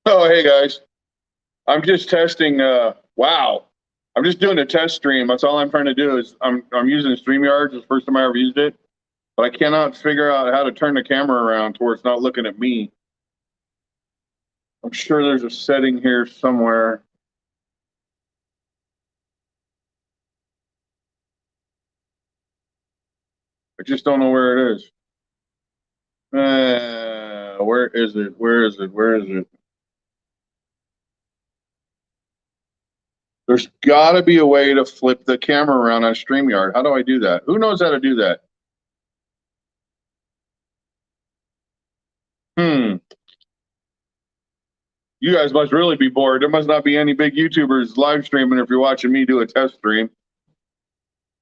Oh, hey guys. I'm just testing. Wow. I'm just doing a test stream. That's all I'm trying to do is I'm using StreamYard. It's the first time I ever used it, but I cannot figure out how to turn the camera around to where it's not looking at me. I'm sure there's a setting here somewhere. I just don't know where it is. Where is it? Where is it? Where is it? There's got to be a way to flip the camera around on StreamYard. How do I do that? Who knows how to do that? Hmm. You guys must really be bored. There must not be any big YouTubers live streaming if you're watching me do a test stream.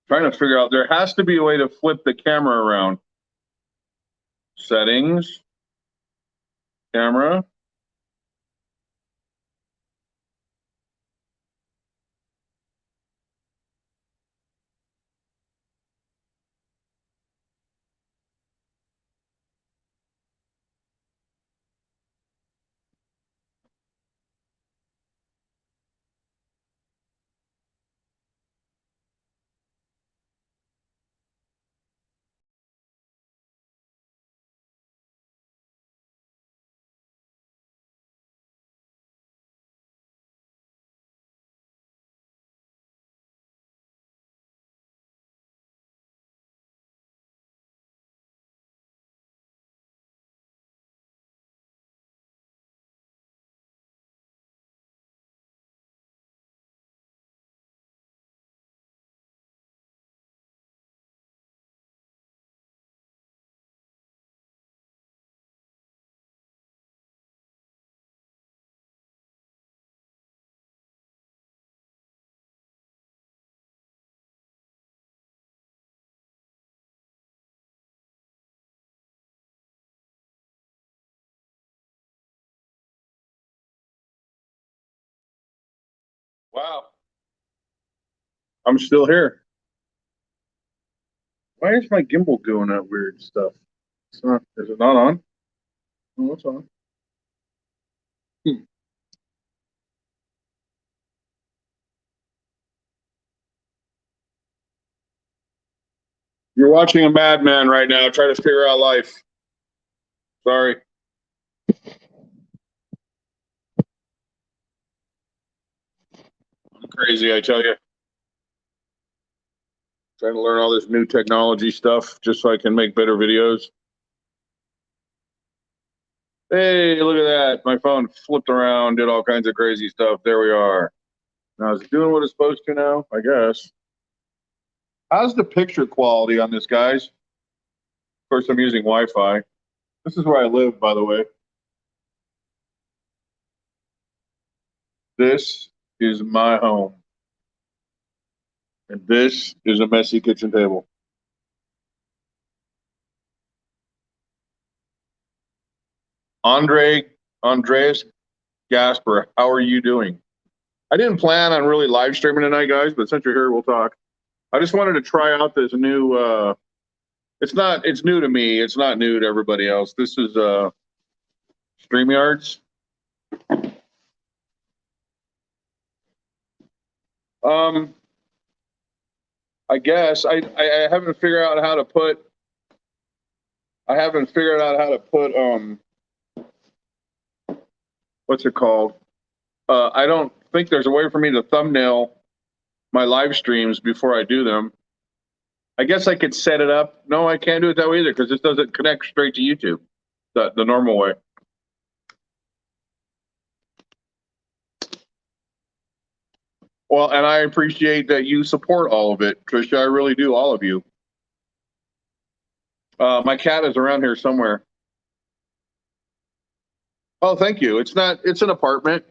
Trying to figure out, there has to be a way to flip the camera around. Settings, camera. Wow. I'm still here. Why is my gimbal doing that weird stuff? It's not, is it not on? Oh, it's on. Hmm. You're watching a madman right now. Try to figure out life. Sorry. I'm crazy, I tell you. Trying to learn all this new technology stuff just so I can make better videos. Hey, look at that. My phone flipped around, did all kinds of crazy stuff. There we are. Now, is it doing what it's supposed to now? I guess. How's the picture quality on this, guys? Of course, I'm using Wi-Fi. This is where I live, by the way. This is my home. And this is a messy kitchen table. Andreas Gasper, how are you doing? I didn't plan on really live streaming tonight, guys, but since you're here, we'll talk. I just wanted to try out this new it's new to me. It's not new to everybody else. This is StreamYards. I guess I haven't figured out how to put I haven't figured out how to put what's it called? I don't think there's a way for me to thumbnail my live streams before I do them. I guess I could set it up. No, I can't do it that way either because this doesn't connect straight to YouTube the normal way. Well, and I appreciate that you support all of it, Trisha. I really do, all of you. My cat is around here somewhere. Oh, thank you. It's not. It's an apartment,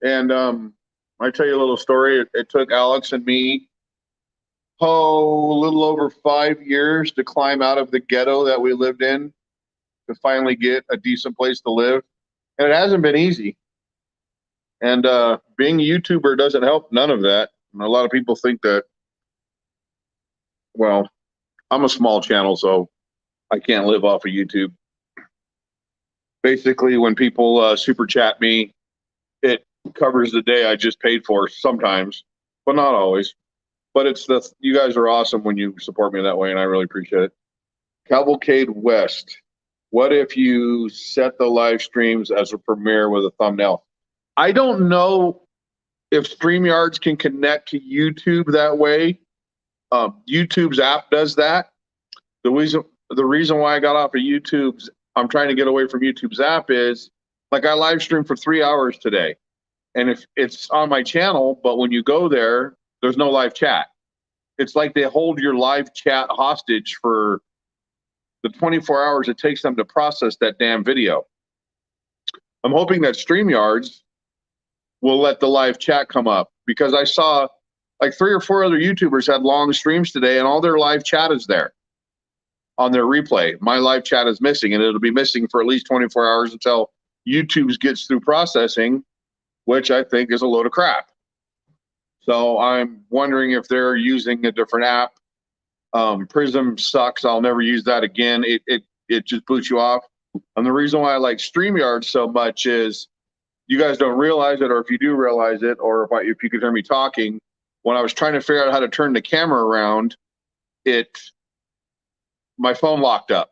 and I tell you a little story. It took Alex and me, a little over 5 years to climb out of the ghetto that we lived in to finally get a decent place to live, and it hasn't been easy. And being a YouTuber doesn't help none of that. And a lot of people think that, well, I'm a small channel, so I can't live off of YouTube. Basically, when people super chat me, it covers the day I just paid for sometimes, but not always. But you guys are awesome when you support me that way, and I really appreciate it. Cavalcade West. What if you set the live streams as a premiere with a thumbnail? I don't know if StreamYards can connect to YouTube that way. YouTube's app does that. The reason why I got off of YouTube's, I'm trying to get away from YouTube's app is, like, I live streamed for 3 hours today. And if it's on my channel, but when you go there, there's no live chat. It's like they hold your live chat hostage for the 24 hours it takes them to process that damn video. I'm hoping that StreamYards will let the live chat come up, because I saw like 3 or 4 other YouTubers had long streams today and all their live chat is there on their replay. My live chat is missing, and it'll be missing for at least 24 hours until YouTube gets through processing, which I think is a load of crap. So I'm wondering if they're using a different app. Prism sucks. I'll never use that again. It just boots you off. And the reason why I like StreamYard so much is, you guys don't realize it, or if you do realize it, or if you could hear me talking, when I was trying to figure out how to turn the camera around, my phone locked up.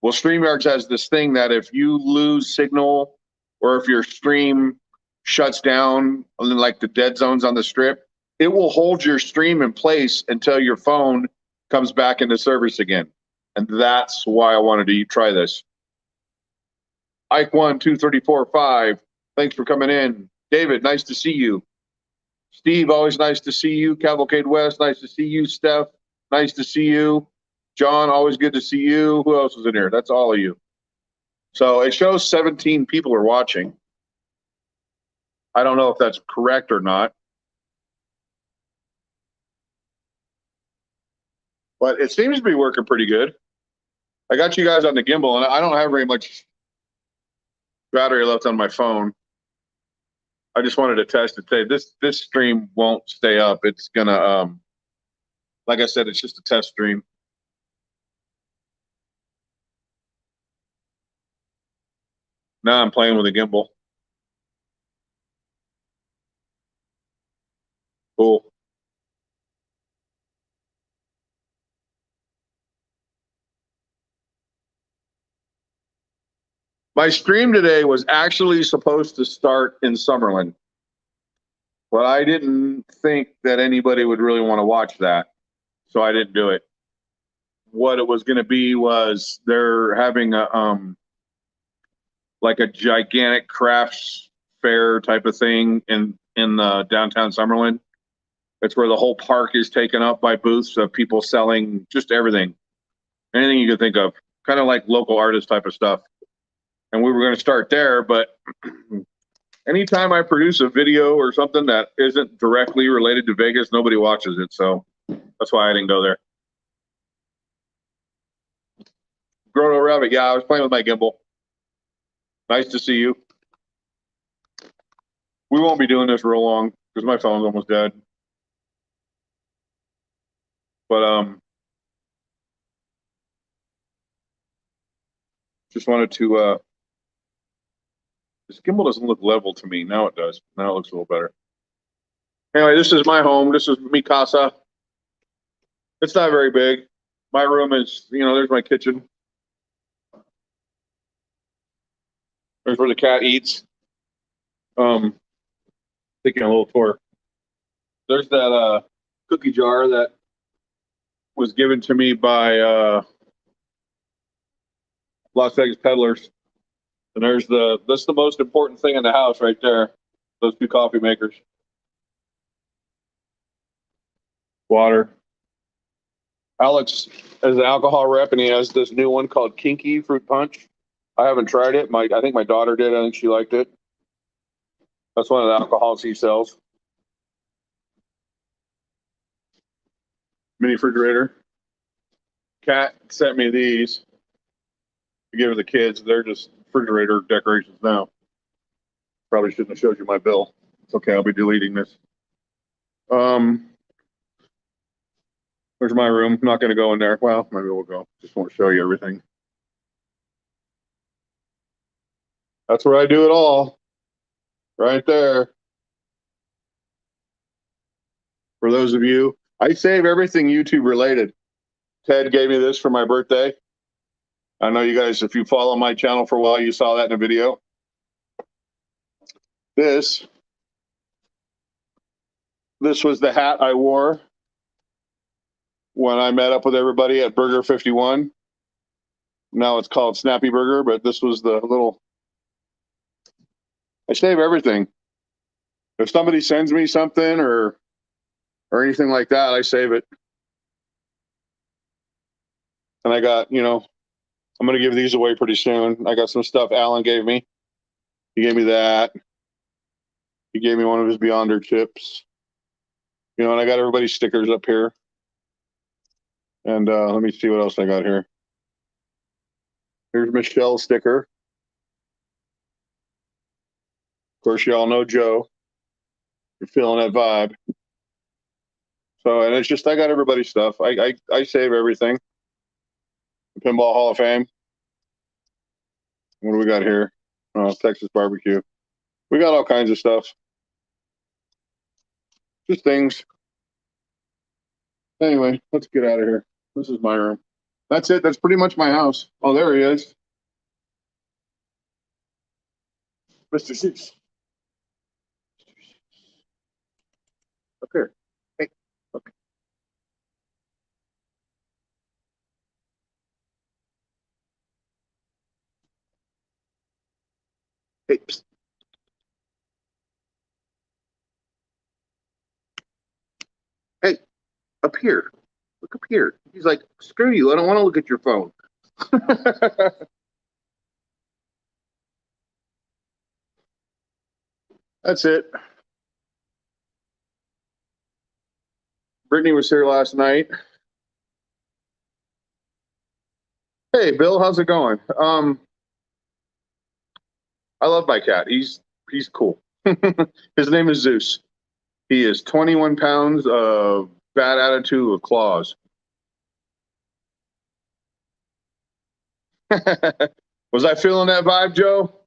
Well, StreamYards has this thing that if you lose signal, or if your stream shuts down, like the dead zones on the strip, it will hold your stream in place until your phone comes back into service again. And that's why I wanted to try this. Ike12345, thanks for coming in. David, nice to see you. Steve, always nice to see you. Cavalcade West, nice to see you. Steph, nice to see you. John, always good to see you. Who else is in here? That's all of you. So it shows 17 people are watching. I don't know if that's correct or not, but it seems to be working pretty good. I got you guys on the gimbal, and I don't have very much battery left on my phone. I just wanted to test it today. This stream won't stay up. It's gonna, like I said, it's just a test stream. Now I'm playing with a gimbal. Cool. My stream today was actually supposed to start in Summerlin, but I didn't think that anybody would really want to watch that, so I didn't do it. What it was going to be was, they're having like a gigantic crafts fair type of thing in downtown Summerlin. It's where the whole park is taken up by booths of people selling just everything, anything you could think of, kind of like local artist type of stuff. And we were going to start there, but anytime I produce a video or something that isn't directly related to Vegas, nobody watches it. So that's why I didn't go there. Grono Rabbit, yeah, I was playing with my gimbal. Nice to see you. We won't be doing this real long because my phone's almost dead. But just wanted to this gimbal doesn't look level to me. Now it does. Now it looks a little better. Anyway, this is my home. This is mi casa. It's not very big. My room is, there's my kitchen. There's where the cat eats. Taking a little tour. There's that cookie jar that was given to me by Las Vegas peddlers. And that's the most important thing in the house right there. Those two coffee makers. Water. Alex is an alcohol rep, and he has this new one called Kinky Fruit Punch. I haven't tried it. I think my daughter did. I think she liked it. That's one of the alcohols he sells. Mini refrigerator. Cat sent me these to give to the kids. They're just refrigerator decorations now. Probably shouldn't have showed you my bill. It's okay. I'll be deleting this. There's my room. I'm not going to go in there. Well, maybe we'll go. Just want to show you everything. That's where I do it all. Right there. For those of you, I save everything YouTube related. Ted gave me this for my birthday. I know you guys, if you follow my channel for a while, you saw that in a video. This was the hat I wore when I met up with everybody at Burger 51. Now it's called Snappy Burger, but this was the little. I save everything. If somebody sends me something or anything like that, I save it. And I got, I'm going to give these away pretty soon. I got some stuff Alan gave me. He gave me that. He gave me one of his Beyonder chips. And I got everybody's stickers up here. And let me see what else I got here. Here's Michelle's sticker. Of course, you all know Joe. You're feeling that vibe. So, and it's just, I got everybody's stuff. I save everything. The Pinball Hall of Fame. What do we got here? Oh, Texas barbecue. We got all kinds of stuff. Just things. Anyway, let's get out of here. This is my room. That's it. That's pretty much my house. Oh, there he is. Mr. Seuss. Up here. Hey, look. Hey, psst. Hey, up here. Look up here. He's like, screw you. I don't want to look at your phone. That's it. Brittany was here last night. Hey, Bill, how's it going? I love my cat. He's cool. His name is Zeus. He is 21 pounds of bad attitude with claws. Was I feeling that vibe, Joe?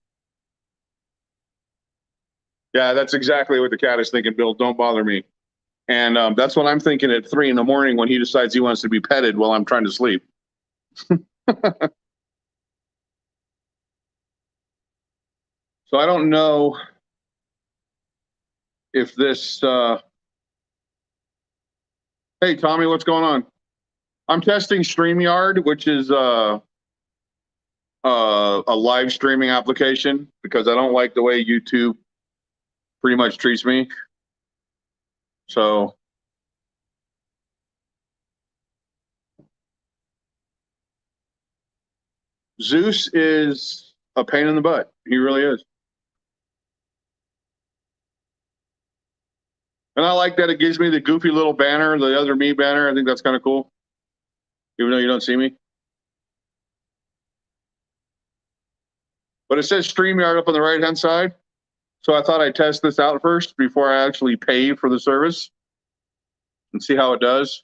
Yeah, that's exactly what the cat is thinking, Bill. Don't bother me. And that's what I'm thinking at 3 a.m. when he decides he wants to be petted while I'm trying to sleep. So I don't know if this. Hey, Tommy, what's going on? I'm testing StreamYard, which is a live streaming application, because I don't like the way YouTube pretty much treats me. So Zeus is a pain in the butt. He really is. And I like that it gives me the goofy little banner, the other me banner. I think that's kind of cool, even though you don't see me. But it says StreamYard up on the right-hand side. So I thought I'd test this out first before I actually pay for the service and see how it does.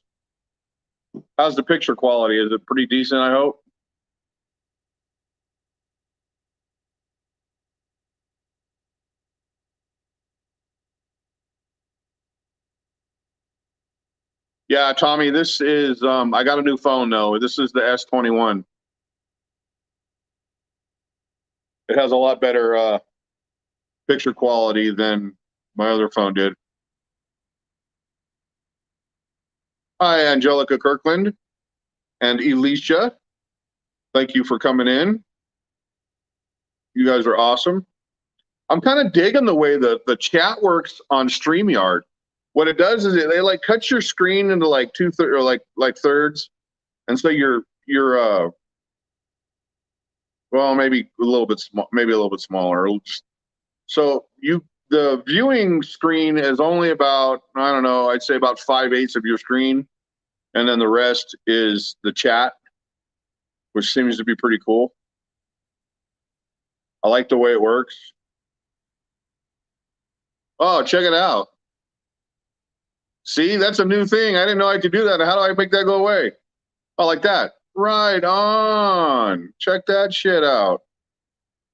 How's the picture quality? Is it pretty decent, I hope? Yeah, Tommy, this is I got a new phone though. This is the S21. It has a lot better picture quality than my other phone did. Hi, Angelica Kirkland and Alicia. Thank you for coming in. You guys are awesome. I'm kind of digging the way the chat works on StreamYard. What it does is they like cuts your screen into like or like thirds, and so you're well, maybe a little bit small, maybe a little bit smaller. So the viewing screen is only about, I don't know, I'd say about 5/8 of your screen, and then the rest is the chat, which seems to be pretty cool. I like the way it works. Oh, check it out. See, that's a new thing. I didn't know I could do that. How do I make that go away? Oh, like that. Right on. Check that shit out.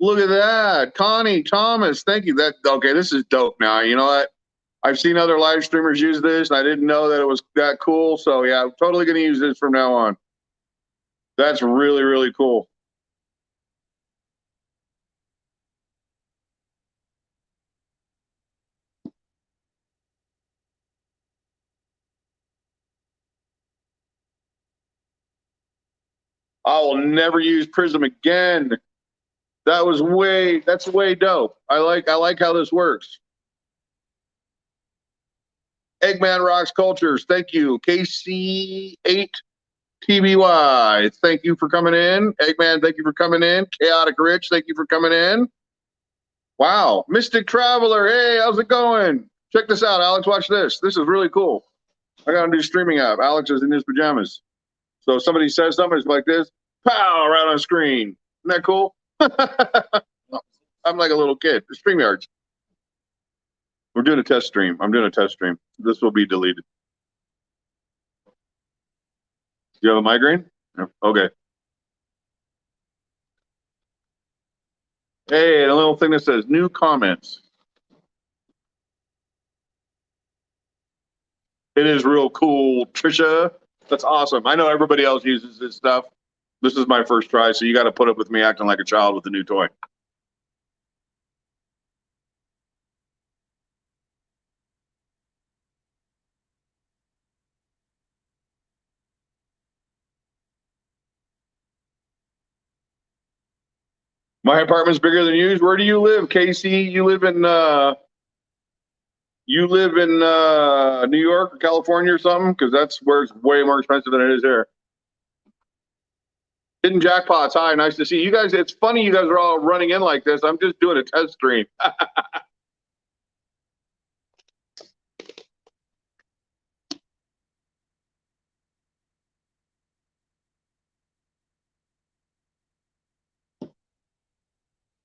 Look at that. Connie, Thomas, thank you. Okay, this is dope now. You know what? I've seen other live streamers use this, and I didn't know that it was that cool. So yeah, I'm totally going to use this from now on. That's really, really cool. I will never use Prism again. That's way dope. I like how this works. Eggman Rocks Cultures, thank you. KC8TBY, thank you for coming in. Eggman, thank you for coming in. Chaotic Rich, thank you for coming in. Wow. Mystic Traveler, hey, how's it going? Check this out, Alex. Watch this. This is really cool. I got a new streaming app. Alex is in his pajamas. So if somebody says something, it's like this, pow, right on screen. Isn't that cool? I'm like a little kid. The StreamYards. We're doing a test stream. I'm doing a test stream. This will be deleted. Do you have a migraine? Okay. Hey, a little thing that says new comments. It is real cool, Trisha. That's awesome. I know everybody else uses this stuff. This is my first try, so you got to put up with me acting like a child with a new toy. My apartment's bigger than yours. Where do you live, Casey? You live in New York or California or something? Because that's where it's way more expensive than it is here. Hidden Jackpots. Hi, nice to see you guys. It's funny you guys are all running in like this. I'm just doing a test stream.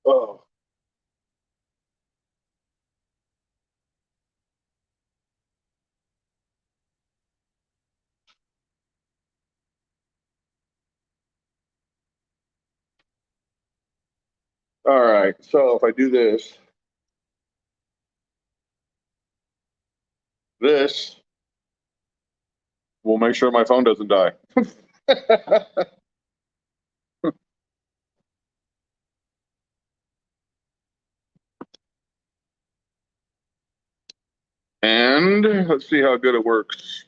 Oh. All right. So if I do this will make sure my phone doesn't die. And let's see how good it works.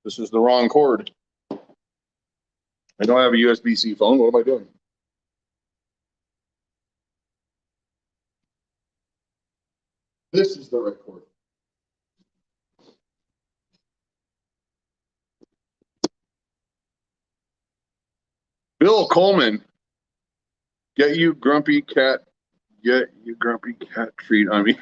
This is the wrong cord. I don't have a USB-C phone. What am I doing? This is the right cord. Bill Coleman, get you grumpy cat treat on me.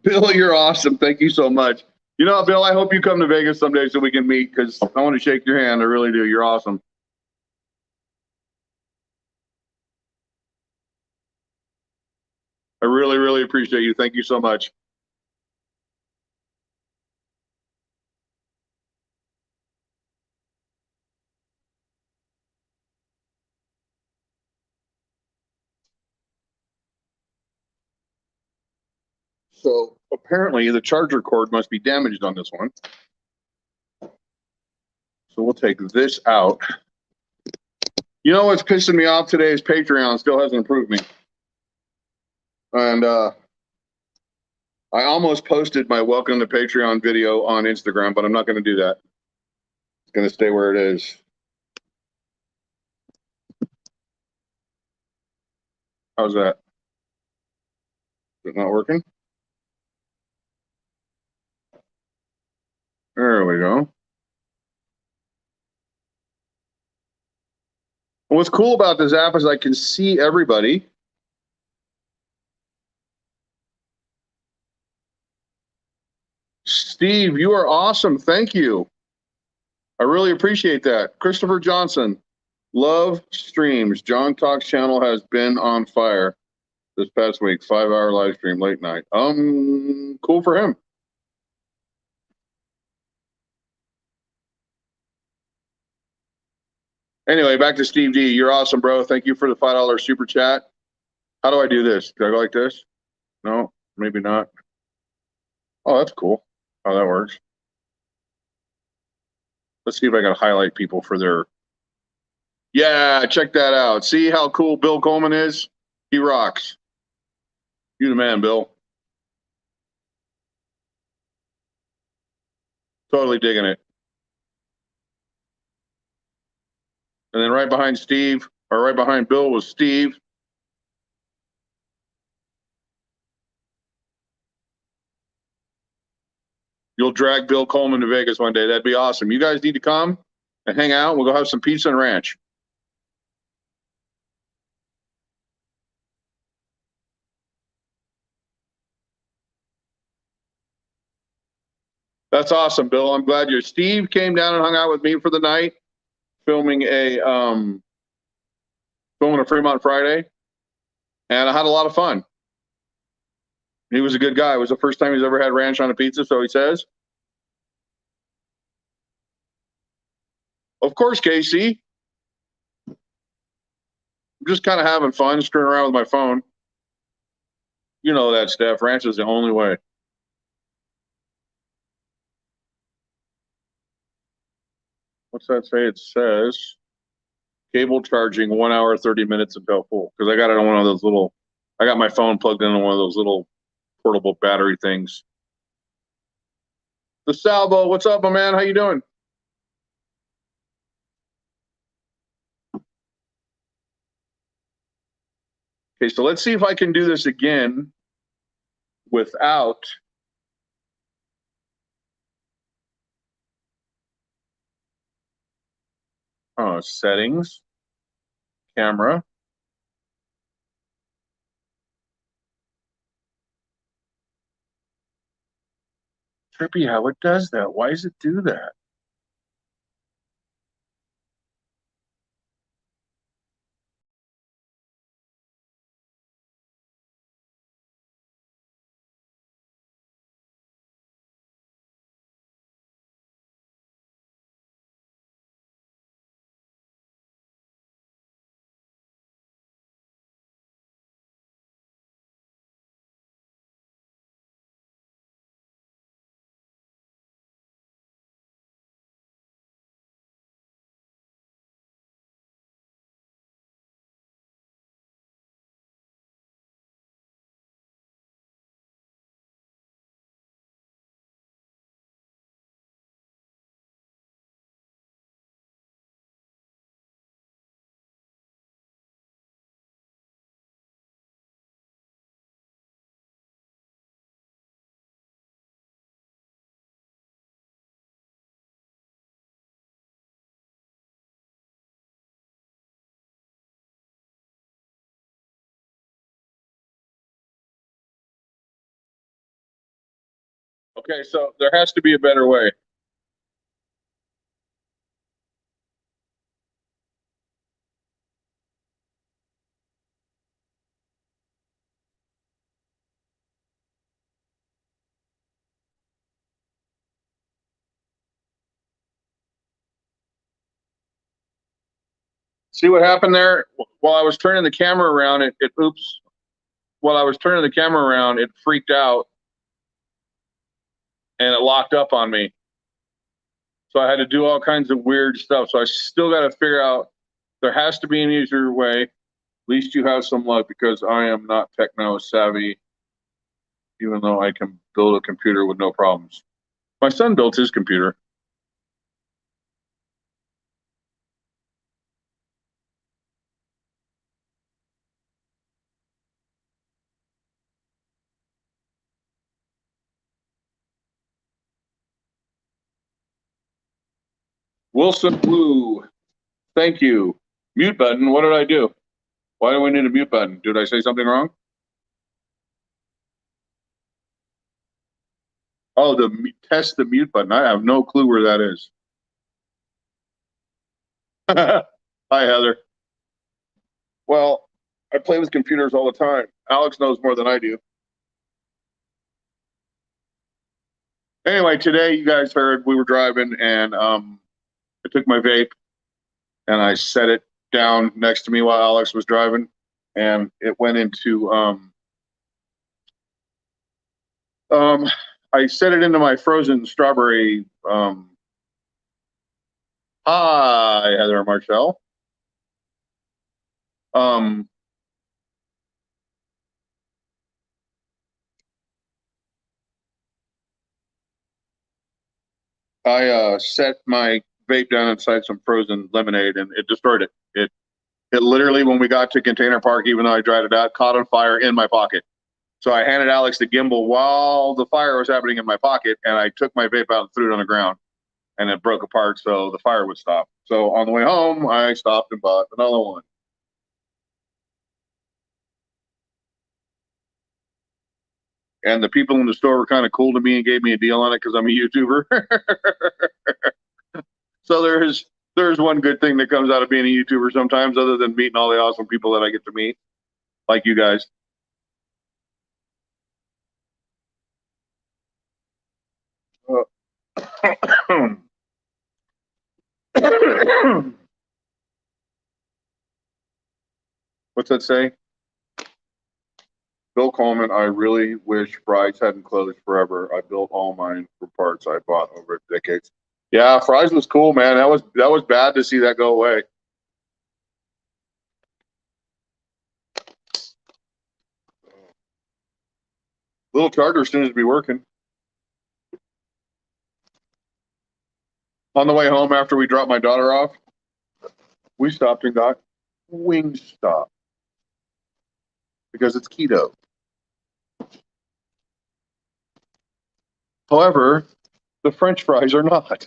Bill, you're awesome. Thank you so much. You know, Bill, I hope you come to Vegas someday so we can meet because I want to shake your hand. I really do. You're awesome. I really, really appreciate you. Thank you so much. So apparently the charger cord must be damaged on this one. So we'll take this out. You know what's pissing me off today is Patreon still hasn't approved me. And I almost posted my welcome to Patreon video on Instagram, but I'm not going to do that. It's going to stay where it is. How's that? Is it not working? There we go. What's cool about this app is I can see everybody. Steve, you are awesome. Thank you. I really appreciate that. Christopher Johnson, love streams. John Talk's channel has been on fire this past week. 5-hour live stream, late night. Cool for him. Anyway, back to Steve D. You're awesome, bro. Thank you for the $5 super chat. How do I do this? Do I go like this? No, maybe not. Oh, that's cool. How that works. Let's see if I can highlight people for their. Yeah, check that out. See how cool Bill Coleman is? He rocks. You the man, Bill. Totally digging it. And then right behind Steve, or right behind Bill was Steve. You'll drag Bill Coleman to Vegas one day. That'd be awesome. You guys need to come and hang out. We'll go have some pizza and ranch. That's awesome, Bill. I'm glad you're. Steve came down and hung out with me for the night, filming a Fremont Friday, and I had a lot of fun. He was a good guy. It was the first time he's ever had ranch on a pizza, so he says. Of course, Casey. I'm just kind of having fun, screwing around with my phone. You know that, Steph. Ranch is the only way. What's that say? It says cable charging 1 hour, 30 minutes until full. Because I got it on one of those little, I got my phone plugged into one of those little portable battery things. The Salvo, what's up, my man? How you doing? Okay, so let's see if I can do this again without settings, camera. Trippy how it does that. Why does it do that? Okay, so there has to be a better way. See what happened there? While I was turning the camera around, oops. While I was turning the camera around, it freaked out and it locked up on me. So I had to do all kinds of weird stuff. So I still got to figure out, there has to be an easier way. At least you have some luck, because I am not techno savvy, even though I can build a computer with no problems. My son built his computer. Wilson Blue, thank you. Mute button, what did I do? Why do we need a mute button? Did I say something wrong? Oh, test the mute button. I have no clue where that is. Hi, Heather. Well, I play with computers all the time. Alex knows more than I do. Anyway, today you guys heard we were driving, and I took my vape and I set it down next to me while Alex was driving, and it went into I set it into my frozen strawberry. Hi, Heather and Marshall. I set my vape down inside some frozen lemonade, and it destroyed it. It literally, when we got to Container Park, even though I dried it out, caught on fire in my pocket. So I handed Alex the gimbal while the fire was happening in my pocket, and I took my vape out and threw it on the ground, and it broke apart so the fire would stop. So on the way home, I stopped and bought another one. And the people in the store were kind of cool to me and gave me a deal on it because I'm a YouTuber. So there's one good thing that comes out of being a YouTuber sometimes, other than meeting all the awesome people that I get to meet, like you guys. What's that say? Bill Coleman, I really wish Fry's hadn't closed forever. I built all mine for parts I bought over decades. Yeah, Fry's was cool, man. That was bad to see that go away. Little charger seems to be working. On the way home after we dropped my daughter off, we stopped and got Wingstop because it's keto. However, the French fries are not.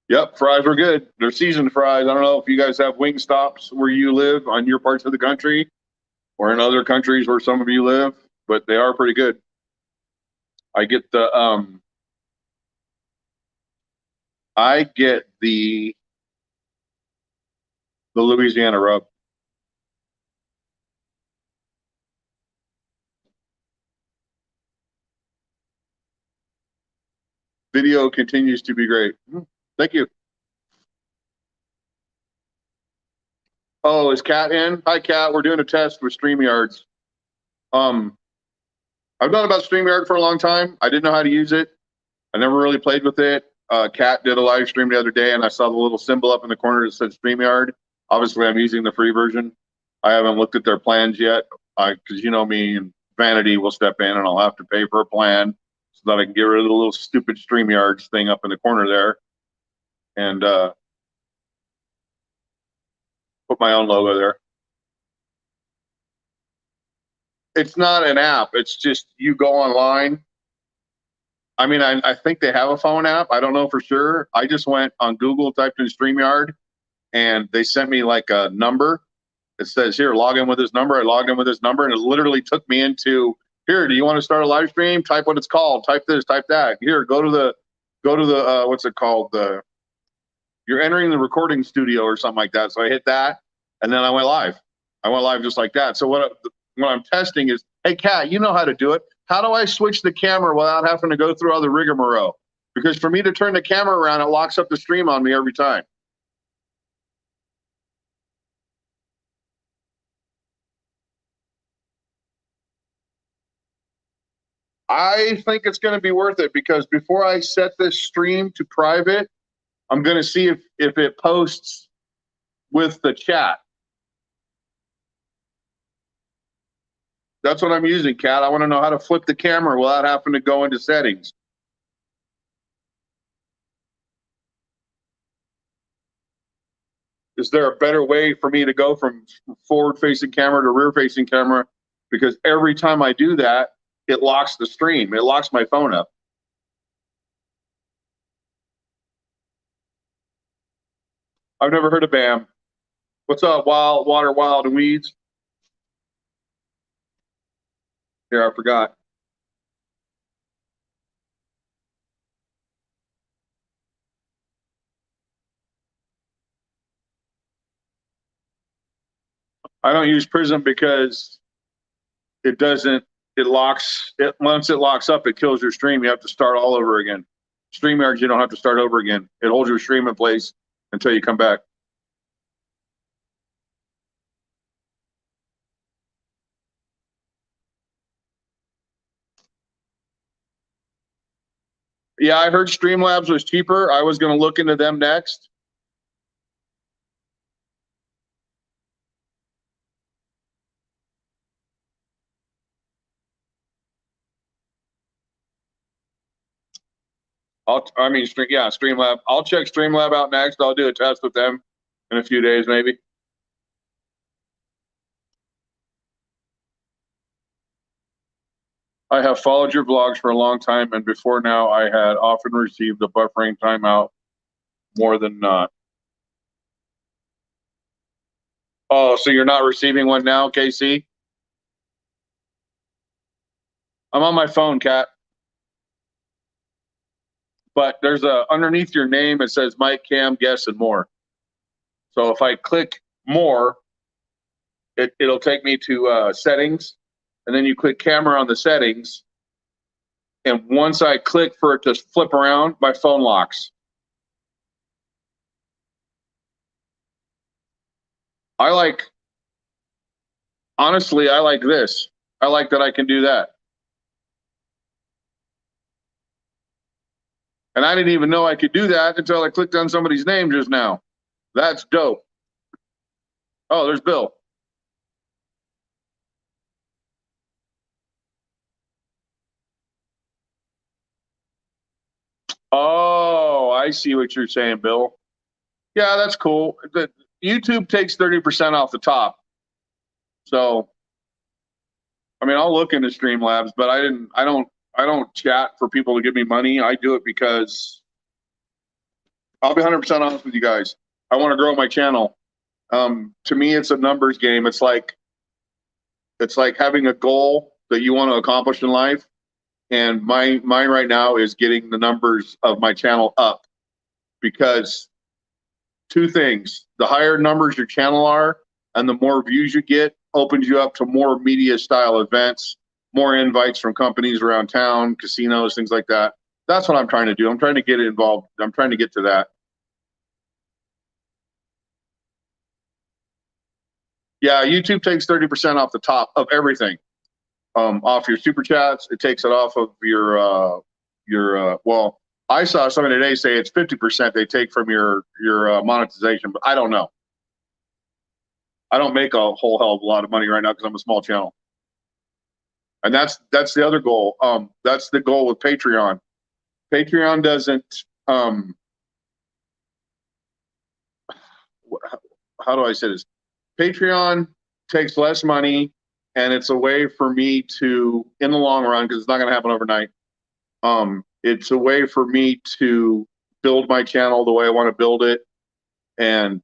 Yep, fries were good. They're seasoned fries. I don't know if you guys have wing stops where you live on your parts of the country or in other countries where some of you live, but they are pretty good. I get the Louisiana rub. Video continues to be great. Thank you. Oh, is Kat in? Hi, Kat. We're doing a test with StreamYards. I've known about StreamYard for a long time. I didn't know how to use it. I never really played with it. Kat did a live stream the other day, and I saw the little symbol up in the corner that said StreamYard. Obviously, I'm using the free version. I haven't looked at their plans yet, because you know me, and vanity will step in, and I'll have to pay for a plan so that I can get rid of the little stupid StreamYards thing up in the corner there, and put my own logo there. It's not an app. It's just you go online. I mean, I think they have a phone app. I don't know for sure. I just went on Google, typed in StreamYard, and they sent me like a number. It says, here, log in with this number. I logged in with this number, and it literally took me into, here, do you want to start a live stream? Type what it's called. Type this, type that. Here, go to the what's it called? you're entering the recording studio or something like that. So I hit that, and then I went live. I went live just like that. So what I'm testing is, hey, Kat, you know how to do it. How do I switch the camera without having to go through all the rigmarole? Because for me to turn the camera around, it locks up the stream on me every time. I think it's going to be worth it, because before I set this stream to private, I'm going to see if it posts with the chat. That's what I'm using, Kat. I want to know how to flip the camera without having to go into settings. Is there a better way for me to go from forward-facing camera to rear-facing camera? Because every time I do that, it locks the stream. It locks my phone up. I've never heard of BAM. What's up, Wild Water, Wild and Weeds? Here, I forgot. I don't use Prism because it doesn't, it locks, once it locks up, it kills your stream. You have to start all over again. StreamYard, you don't have to start over again. It holds your stream in place until you come back. Yeah, I heard Streamlabs was cheaper. I was going to look into them next. Streamlab. I'll check Streamlab out next. I'll do a test with them in a few days, maybe. I have followed your vlogs for a long time, and before now, I had often received a buffering timeout more than not. Oh, so you're not receiving one now, KC? I'm on my phone, Kat. But there's underneath your name, it says Mike, Cam, Guess, and more. So if I click more, it'll take me to settings, and then you click camera on the settings. And once I click for it to flip around, my phone locks. Honestly, I like this. I like that I can do that. And I didn't even know I could do that until I clicked on somebody's name just now. That's dope. Oh, there's Bill. Oh, I see what you're saying, Bill. Yeah, that's cool. YouTube takes 30% off the top. So, I mean, I'll look into Streamlabs, but I don't chat for people to give me money. I do it because I'll be 100% honest with you guys. I want to grow my channel. To me, it's a numbers game. It's like having a goal that you want to accomplish in life. And mine right now is getting the numbers of my channel up, because two things: the higher numbers your channel are and the more views you get opens you up to more media style events, more invites from companies around town, casinos, things like that. That's what I'm trying to do. I'm trying to get involved. I'm trying to get to that. Yeah, YouTube takes 30% off the top of everything. Off your super chats, it takes it off of your well, I saw something today say it's 50% they take from your monetization, but I don't know. I don't make a whole hell of a lot of money right now because I'm a small channel, and that's the other goal. That's the goal with Patreon. Patreon doesn't. How do I say this? Patreon takes less money, and it's a way for me to, in the long run, because it's not going to happen overnight. It's a way for me to build my channel the way I want to build it, and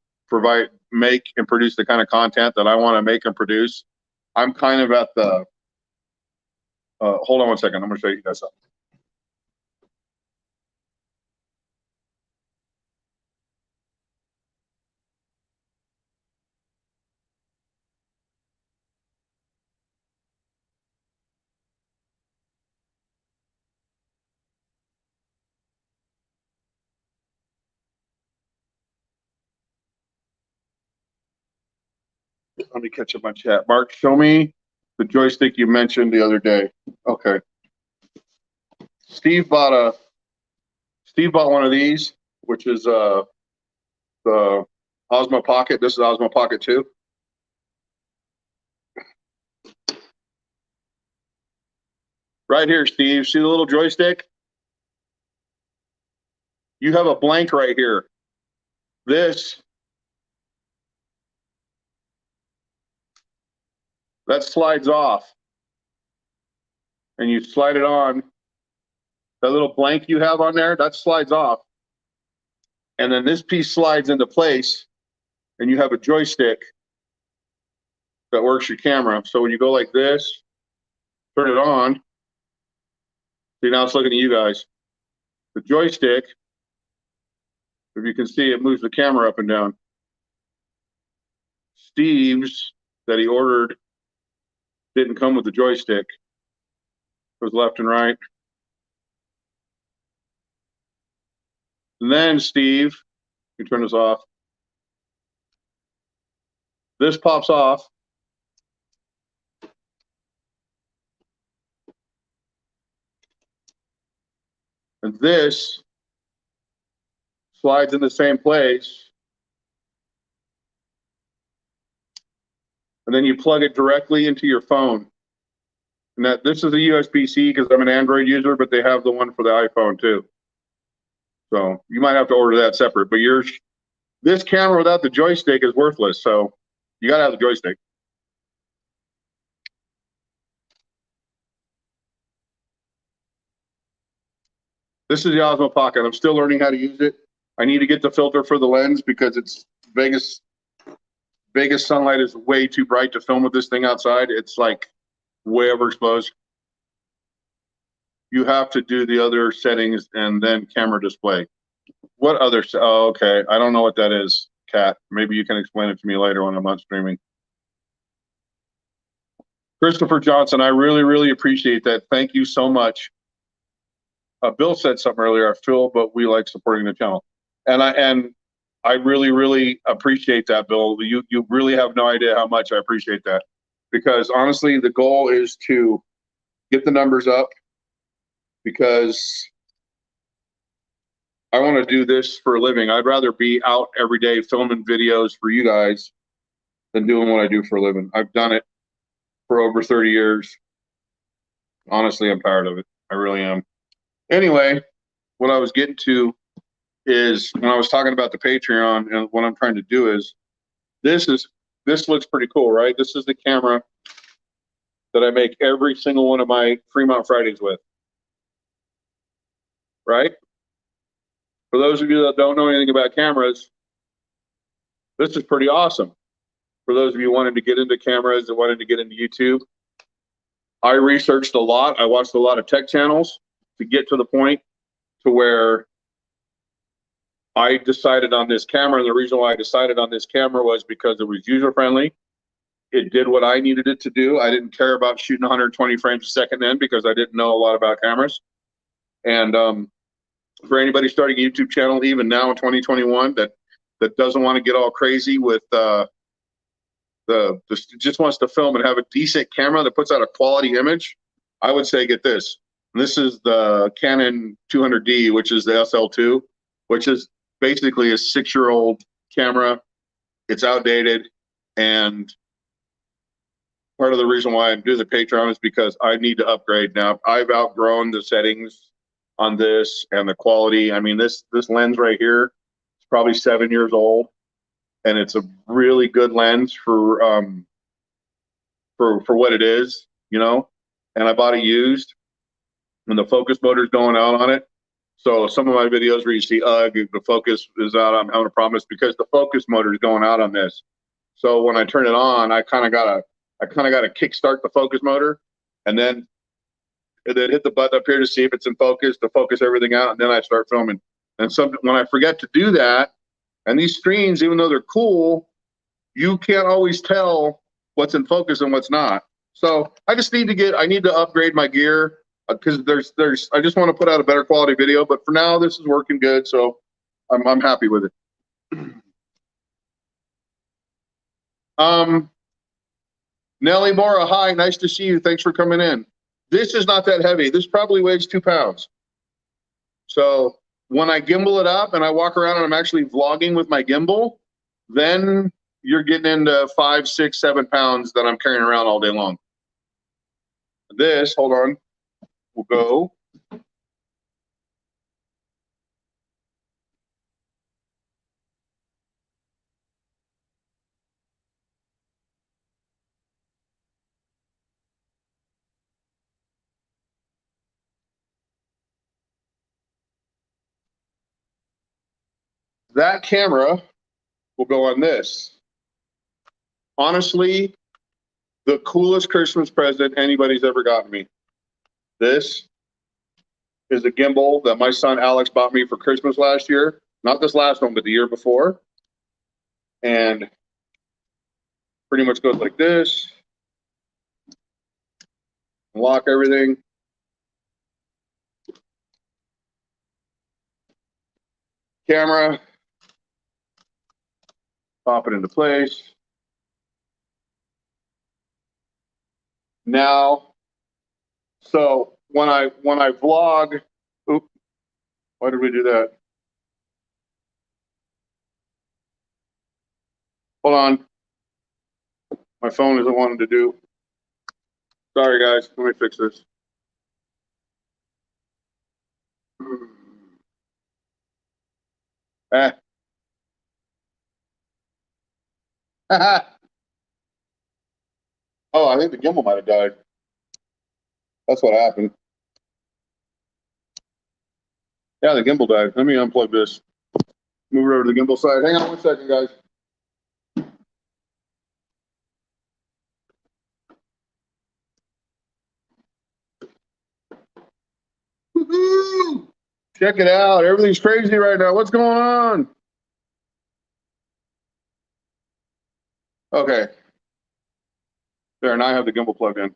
make and produce the kind of content that I want to make and produce. I'm kind of at the. Hold on one second. I'm going to show you guys something. . Let me catch up my chat. Mark, show me the joystick you mentioned the other day. Okay. Steve bought one of these, which is the Osmo Pocket. This is Osmo Pocket 2. Right here, Steve. See the little joystick? You have a blank right here. This, that slides off. And you slide it on. That little blank you have on there, that slides off. And then this piece slides into place, and you have a joystick that works your camera. So when you go like this, turn it on. See, now it's looking at you guys. The joystick, if you can see, it moves the camera up and down. Steve's that he ordered didn't come with the joystick. It was left and right. And then, Steve, you turn this off. This pops off. And this slides in the same place. And then you plug it directly into your phone. And this is a USB-C because I'm an Android user, but they have the one for the iPhone too. So you might have to order that separate. But this camera without the joystick is worthless. So you got to have the joystick. This is the Osmo Pocket. I'm still learning how to use it. I need to get the filter for the lens because it's Vegas sunlight is way too bright to film with this thing outside. It's like way overexposed. You have to do the other settings and then camera display. What other? Oh, okay. I don't know what that is, Kat. Maybe you can explain it to me later when I'm not streaming. Christopher Johnson, I really, really appreciate that. Thank you so much. Bill said something earlier. I feel, but we like supporting the channel, and I really, really appreciate that, Bill. You really have no idea how much I appreciate that, because honestly, the goal is to get the numbers up, because I want to do this for a living. I'd rather be out every day filming videos for you guys than doing what I do for a living. I've done it for over 30 years. Honestly, I'm tired of it. I really am. Anyway, what I was getting to is when I was talking about the Patreon, and what I'm trying to do is this looks pretty cool, right? This is the camera that I make every single one of my Fremont Fridays with, right? For those of you that don't know anything about cameras, this is pretty awesome. For those of you wanting to get into cameras and wanting to get into YouTube, I researched a lot. I watched a lot of tech channels to get to the point to where I decided on this camera. And the reason why I decided on this camera was because it was user-friendly. It did what I needed it to do. I didn't care about shooting 120 frames a second then, because I didn't know a lot about cameras. And for anybody starting a YouTube channel, even now in 2021, that doesn't want to get all crazy with just wants to film and have a decent camera that puts out a quality image, I would say get this. And this is the Canon 200D, which is the SL2, which is basically a 6-year-old camera. It's outdated, and part of the reason why I do the Patreon is because I need to upgrade now. I've outgrown the settings on this and the quality. I mean, this lens right here is probably 7 years old, and it's a really good lens for what it is, you know. And I bought it used, and the focus motor's going out on it. So some of my videos where you see the focus is out, I'm having a problem, is because the focus motor is going out on this. So when I turn it on, I kind of gotta kickstart the focus motor, and then hit the button up here to see if it's in focus, to focus everything out, and then I start filming. And when I forget to do that, and these screens, even though they're cool, you can't always tell what's in focus and what's not. So I need to upgrade my gear, because I just want to put out a better quality video. But for now, this is working good, so I'm happy with it. Nellie Mora, hi, nice to see you. Thanks for coming in. This is not that heavy. This probably weighs 2 pounds. So when I gimbal it up and I walk around and I'm actually vlogging with my gimbal, then you're getting into 5, 6, 7 pounds that I'm carrying around all day long. This, hold on, will go. That camera will go on this. Honestly, the coolest Christmas present anybody's ever gotten me. This is a gimbal that my son Alex bought me for Christmas last year. Not this last one, but the year before. And pretty much goes like this. Lock everything. Camera. Pop it into place. Now, so when I vlog, oops, why did we do that? Hold on. My phone isn't wanting to do. Sorry, guys. Let me fix this. Eh. Oh, I think the gimbal might have died. That's what happened. Yeah, the gimbal died. Let me unplug this. Move it over to the gimbal side. Hang on 1 second, guys. Woo-hoo! Check it out. Everything's crazy right now. What's going on? Okay. There, now I have the gimbal plugged in.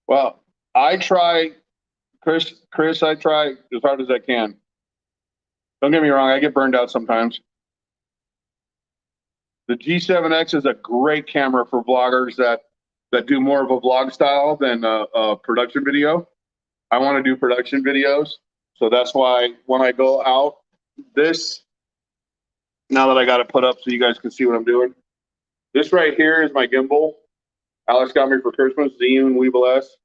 Well, I try, Chris, I try as hard as I can. Don't get me wrong, I get burned out sometimes. The G7X is a great camera for vloggers that do more of a vlog style than a production video. I want to do production videos, so that's why when I go out, this, now that I got it put up so you guys can see what I'm doing, this right here is my gimbal. Alex got me for Christmas, Zine Weeble S.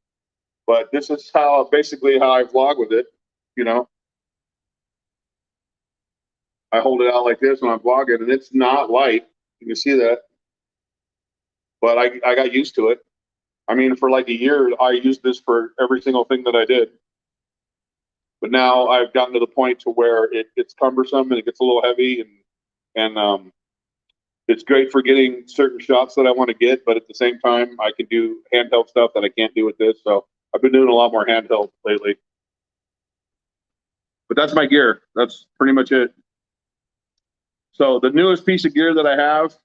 But this is how basically how I vlog with it. You know, I hold it out like this when I'm vlogging, and it's not light. You can see that, but I got used to it. I mean, for like a year, I used this for every single thing that I did. But now I've gotten to the point to where it's cumbersome and it gets a little heavy, and it's great for getting certain shots that I want to get. But at the same time, I can do handheld stuff that I can't do with this. So I've been doing a lot more handheld lately. But that's my gear. That's pretty much it. So the newest piece of gear that I have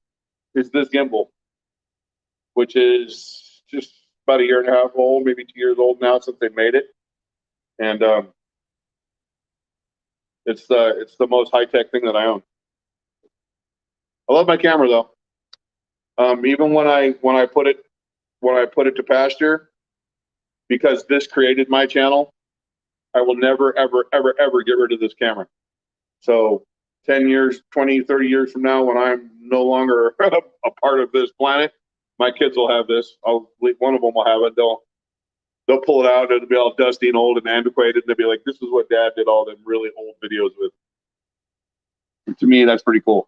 is this gimbal, which is just about a year and a half old, maybe 2 years old now since they made it. And it's the most high tech thing that I own. I love my camera though. Even when I put it to pasture, because this created my channel, I will never ever ever ever get rid of this camera. So 10 years, 20, 30 years from now, when I'm no longer a part of this planet, my kids will have this. One of them will have it. They'll pull it out. It'll be all dusty and old and antiquated. And they'll be like, "This is what Dad did all them really old videos with." And to me, that's pretty cool.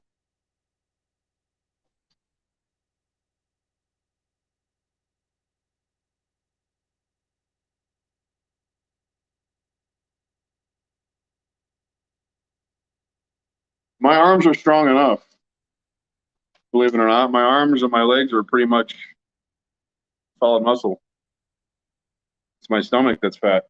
My arms are strong enough. Believe it or not, my arms and my legs are pretty much solid muscle. It's my stomach that's fat.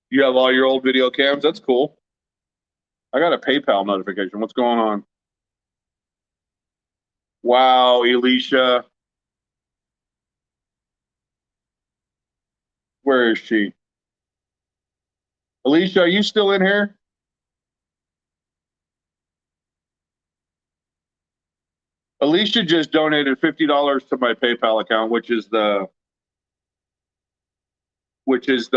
You have all your old video cams. That's cool. I got a PayPal notification. What's going on? Wow, Alicia. Where is she? Alicia, are you still in here? Alicia just donated $50 to my PayPal account, which is the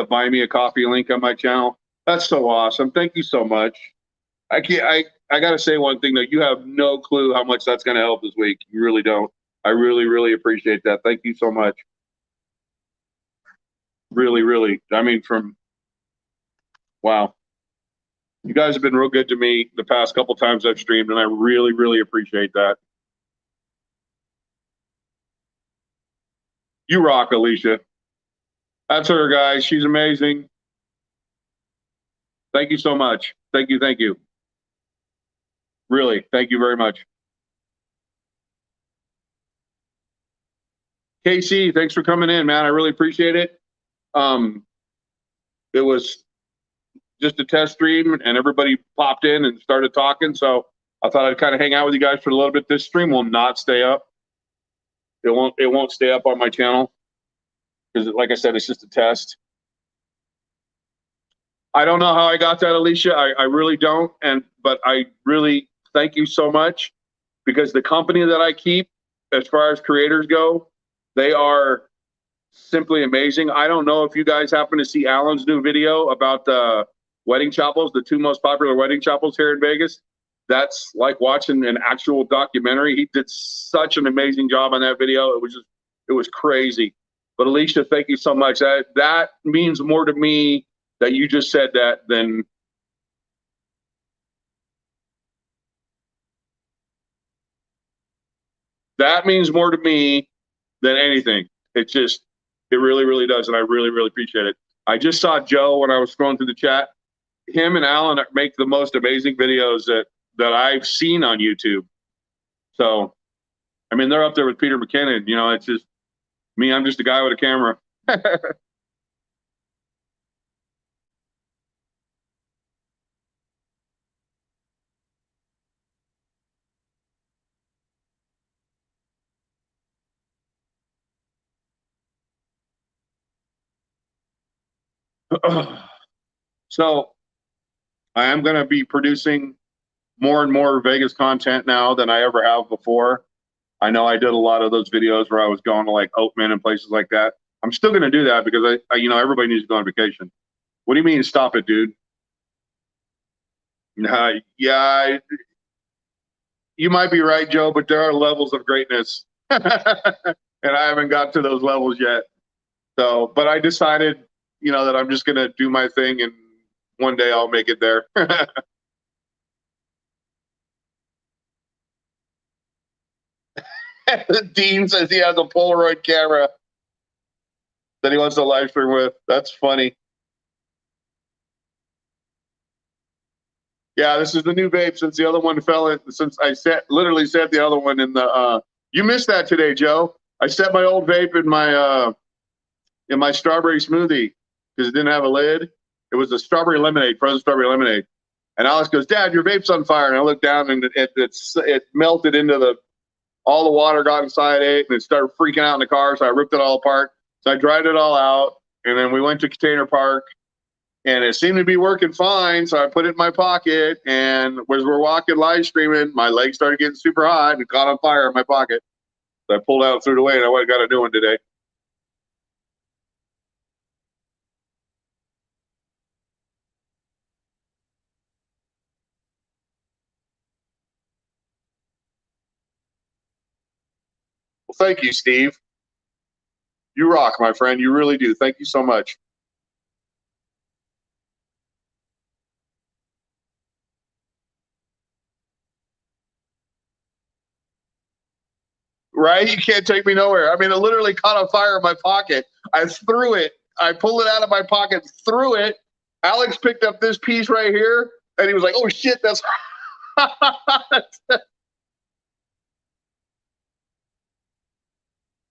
buy me a coffee link on my channel. That's so awesome. Thank you so much. I gotta say one thing though. You have no clue how much that's gonna help this week. You really don't. I really, really appreciate that. Thank you so much. Really, really. I mean, wow. You guys have been real good to me the past couple times I've streamed, and I really, really appreciate that. You rock, Alicia. That's her, guys. She's amazing. Thank you so much. Thank you. Thank you. Really, thank you very much. KC, thanks for coming in, man. I really appreciate it. Um, it was just a test stream, and everybody popped in and started talking. So I thought I'd kind of hang out with you guys for a little bit. This stream will not stay up. It won't stay up on my channel because, like I said, it's just a test. I don't know how I got that, Alicia. I really don't. But I really thank you so much because the company that I keep, as far as creators go, they are simply amazing. I don't know if you guys happen to see Alan's new video about the wedding chapels, the two most popular wedding chapels here in Vegas. That's like watching an actual documentary. He did such an amazing job on that video. It was crazy. But Alicia, thank you so much. That means more to me that you just said that than that means more to me than anything. It really, really does. And I really, really appreciate it. I just saw Joe when I was scrolling through the chat. Him and Alan make the most amazing videos that I've seen on YouTube. So, I mean, they're up there with Peter McKinnon. You know, it's just me. I'm just a guy with a camera. So, I am going to be producing more and more Vegas content now than I ever have before. I know I did a lot of those videos where I was going to like Oatman and places like that. I'm still going to do that because everybody needs to go on vacation. What do you mean, stop it, dude? Yeah, you might be right, Joe, but there are levels of greatness, and I haven't got to those levels yet. So, but I decided, that I'm just going to do my thing, and one day I'll make it there. Dean says he has a Polaroid camera that he wants to live stream with. That's funny. Yeah, this is the new vape since the other one fell in. Since I literally set the other one in the. You missed that today, Joe. I set my old vape in my strawberry smoothie because it didn't have a lid. It was a strawberry lemonade, frozen strawberry lemonade. And Alex goes, "Dad, your vape's on fire." And I looked down, and it melted into all the water got inside it, and it started freaking out in the car. So I ripped it all apart. So I dried it all out, and then we went to Container Park, and it seemed to be working fine. So I put it in my pocket, and as we're walking live streaming, my legs started getting super hot and it caught on fire in my pocket. So I pulled out, threw it away, and I went and got a new one today. Well, thank you, Steve. You rock, my friend. You really do. Thank you so much. Right? You can't take me nowhere. I mean, it literally caught on fire in my pocket. I threw it. I pulled it out of my pocket, threw it. Alex picked up this piece right here, and he was like, "Oh shit, that's."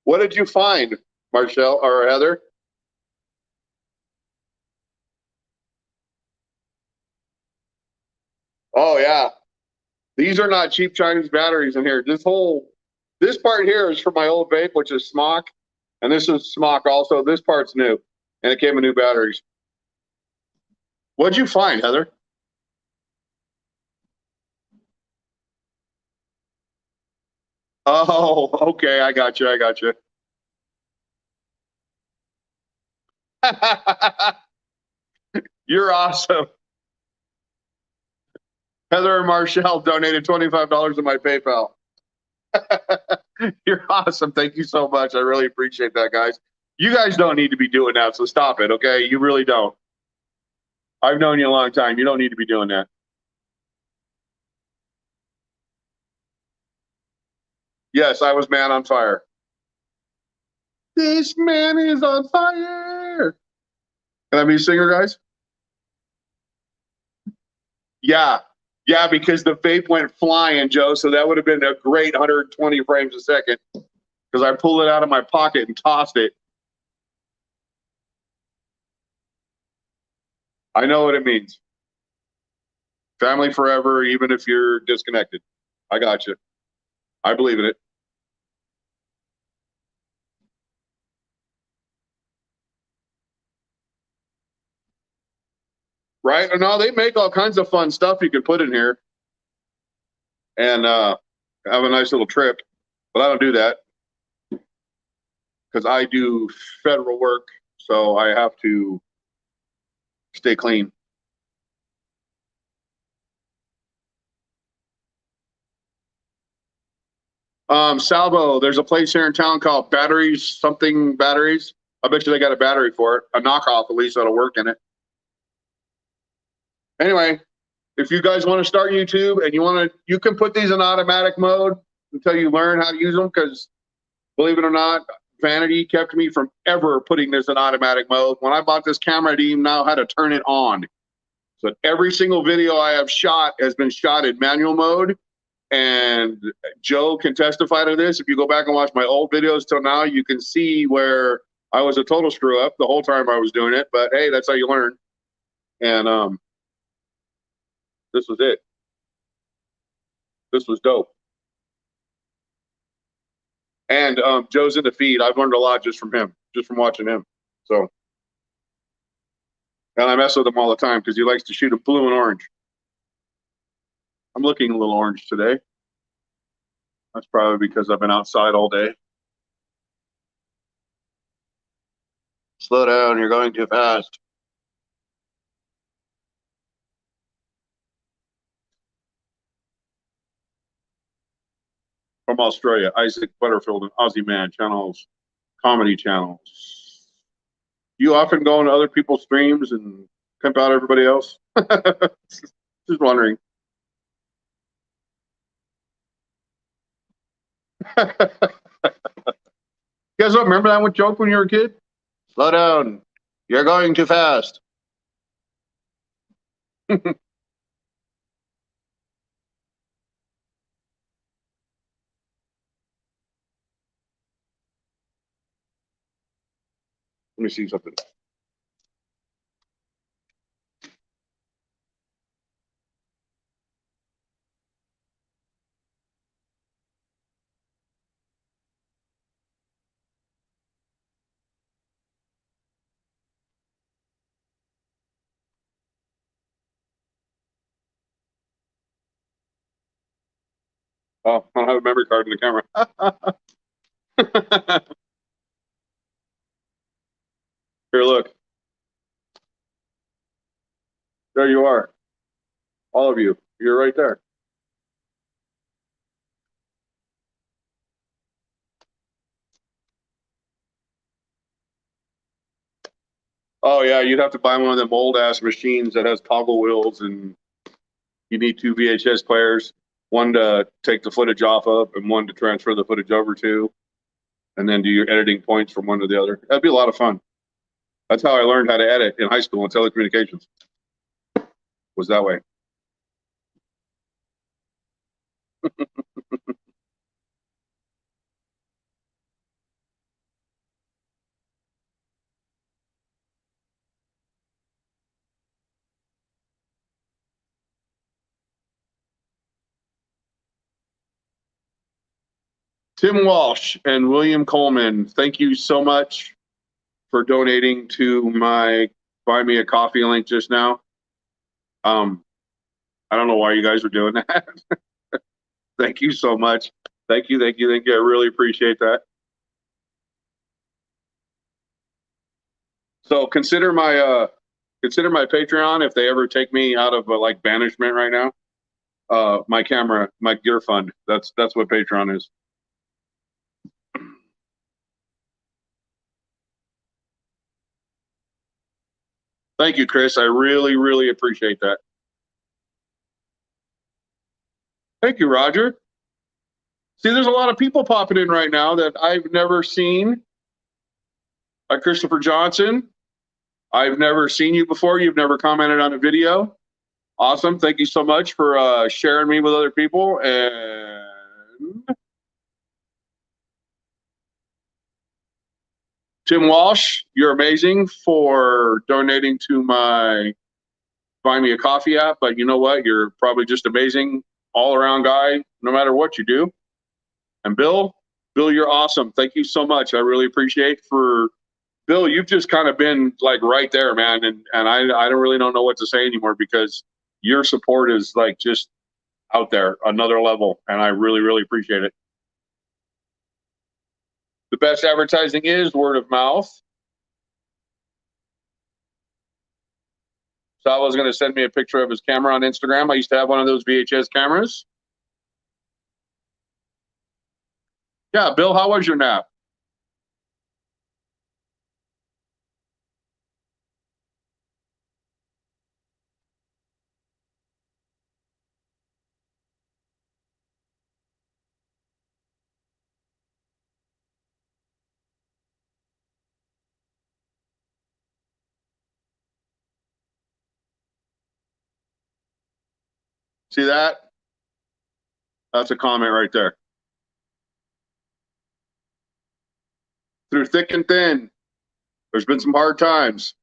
What did you find, Marshall or Heather? Oh yeah, these are not cheap Chinese batteries in here. This whole This part here is from my old vape, which is smock, and this is smock also. This part's new, and it came with new batteries. What'd you find, Heather? Oh, okay, I got you. I got you. You're awesome. Heather and Marshall donated $25 to my PayPal. You're awesome. Thank you so much. I really appreciate that, guys. You guys don't need to be doing that, so stop it, okay? You really don't. I've known you a long time. You don't need to be doing that. Yes, I was man on fire. This man is on fire. Can I be a singer, guys? Yeah. Yeah, because the vape went flying, Joe. So that would have been a great 120 frames a second because I pulled it out of my pocket and tossed it. I know what it means. Family forever, even if you're disconnected. I got you. I believe in it. Right? No, they make all kinds of fun stuff you can put in here and have a nice little trip. But I don't do that because I do federal work, so I have to stay clean. Salvo, there's a place here in town called Batteries, something batteries. I bet you they got a battery for it, a knockoff at least that'll work in it. Anyway, if you guys want to start YouTube and you can put these in automatic mode until you learn how to use them. Because believe it or not, vanity kept me from ever putting this in automatic mode. When I bought this camera, I didn't even know how to turn it on. So every single video I have shot has been shot in manual mode. And Joe can testify to this. If you go back and watch my old videos till now, you can see where I was a total screw up the whole time I was doing it. But hey, that's how you learn. And this was it. This was dope. And Joe's in the feed. I've learned a lot just from him, just from watching him. So, and I mess with him all the time because he likes to shoot a blue and orange. I'm looking a little orange today. That's probably because I've been outside all day. Slow down, you're going too fast. From Australia, Isaac Butterfield and Aussie Man channels, comedy channels. You often go into other people's streams and pimp out everybody else? Just wondering. You guys don't remember that one joke when you were a kid? Slow down. You're going too fast. Let me see something. Oh, I don't have a memory card in the camera. Here, look. There you are. All of you. You're right there. Oh, yeah. You'd have to buy one of them old ass machines that has toggle wheels, and you need two VHS players, one to take the footage off of and one to transfer the footage over to, and then do your editing points from one to the other. That'd be a lot of fun. That's how I learned how to edit in high school in telecommunications, was that way. Tim Walsh and William Coleman, thank you so much for donating to my Buy Me a Coffee link just now. I don't know why you guys are doing that. Thank you so much. Thank you. I really appreciate that. So consider my Patreon if they ever take me out of like banishment right now. My camera, my gear fund. That's what Patreon is. Thank you, Chris. I really appreciate that. Thank you, Roger. See, there's a lot of people popping in right now that I've never seen. Like Christopher Johnson. I've never seen you before. You've never commented on a video. Awesome. Thank you so much for sharing me with other people. And Tim Walsh, you're amazing for donating to my Buy Me a Coffee app. But you know what? You're probably just amazing all around guy, no matter what you do. And Bill, you're awesome. Thank you so much. I really appreciate for Bill. You've just kind of been like right there, man. And I don't really don't know what to say anymore because your support is like just out there, another level. And I really appreciate it. The best advertising is word of mouth. Salva's going to send me a picture of his camera on Instagram. I used to have one of those VHS cameras. Yeah, Bill, how was your nap? See that? That's a comment right there. Through thick and thin, there's been some hard times.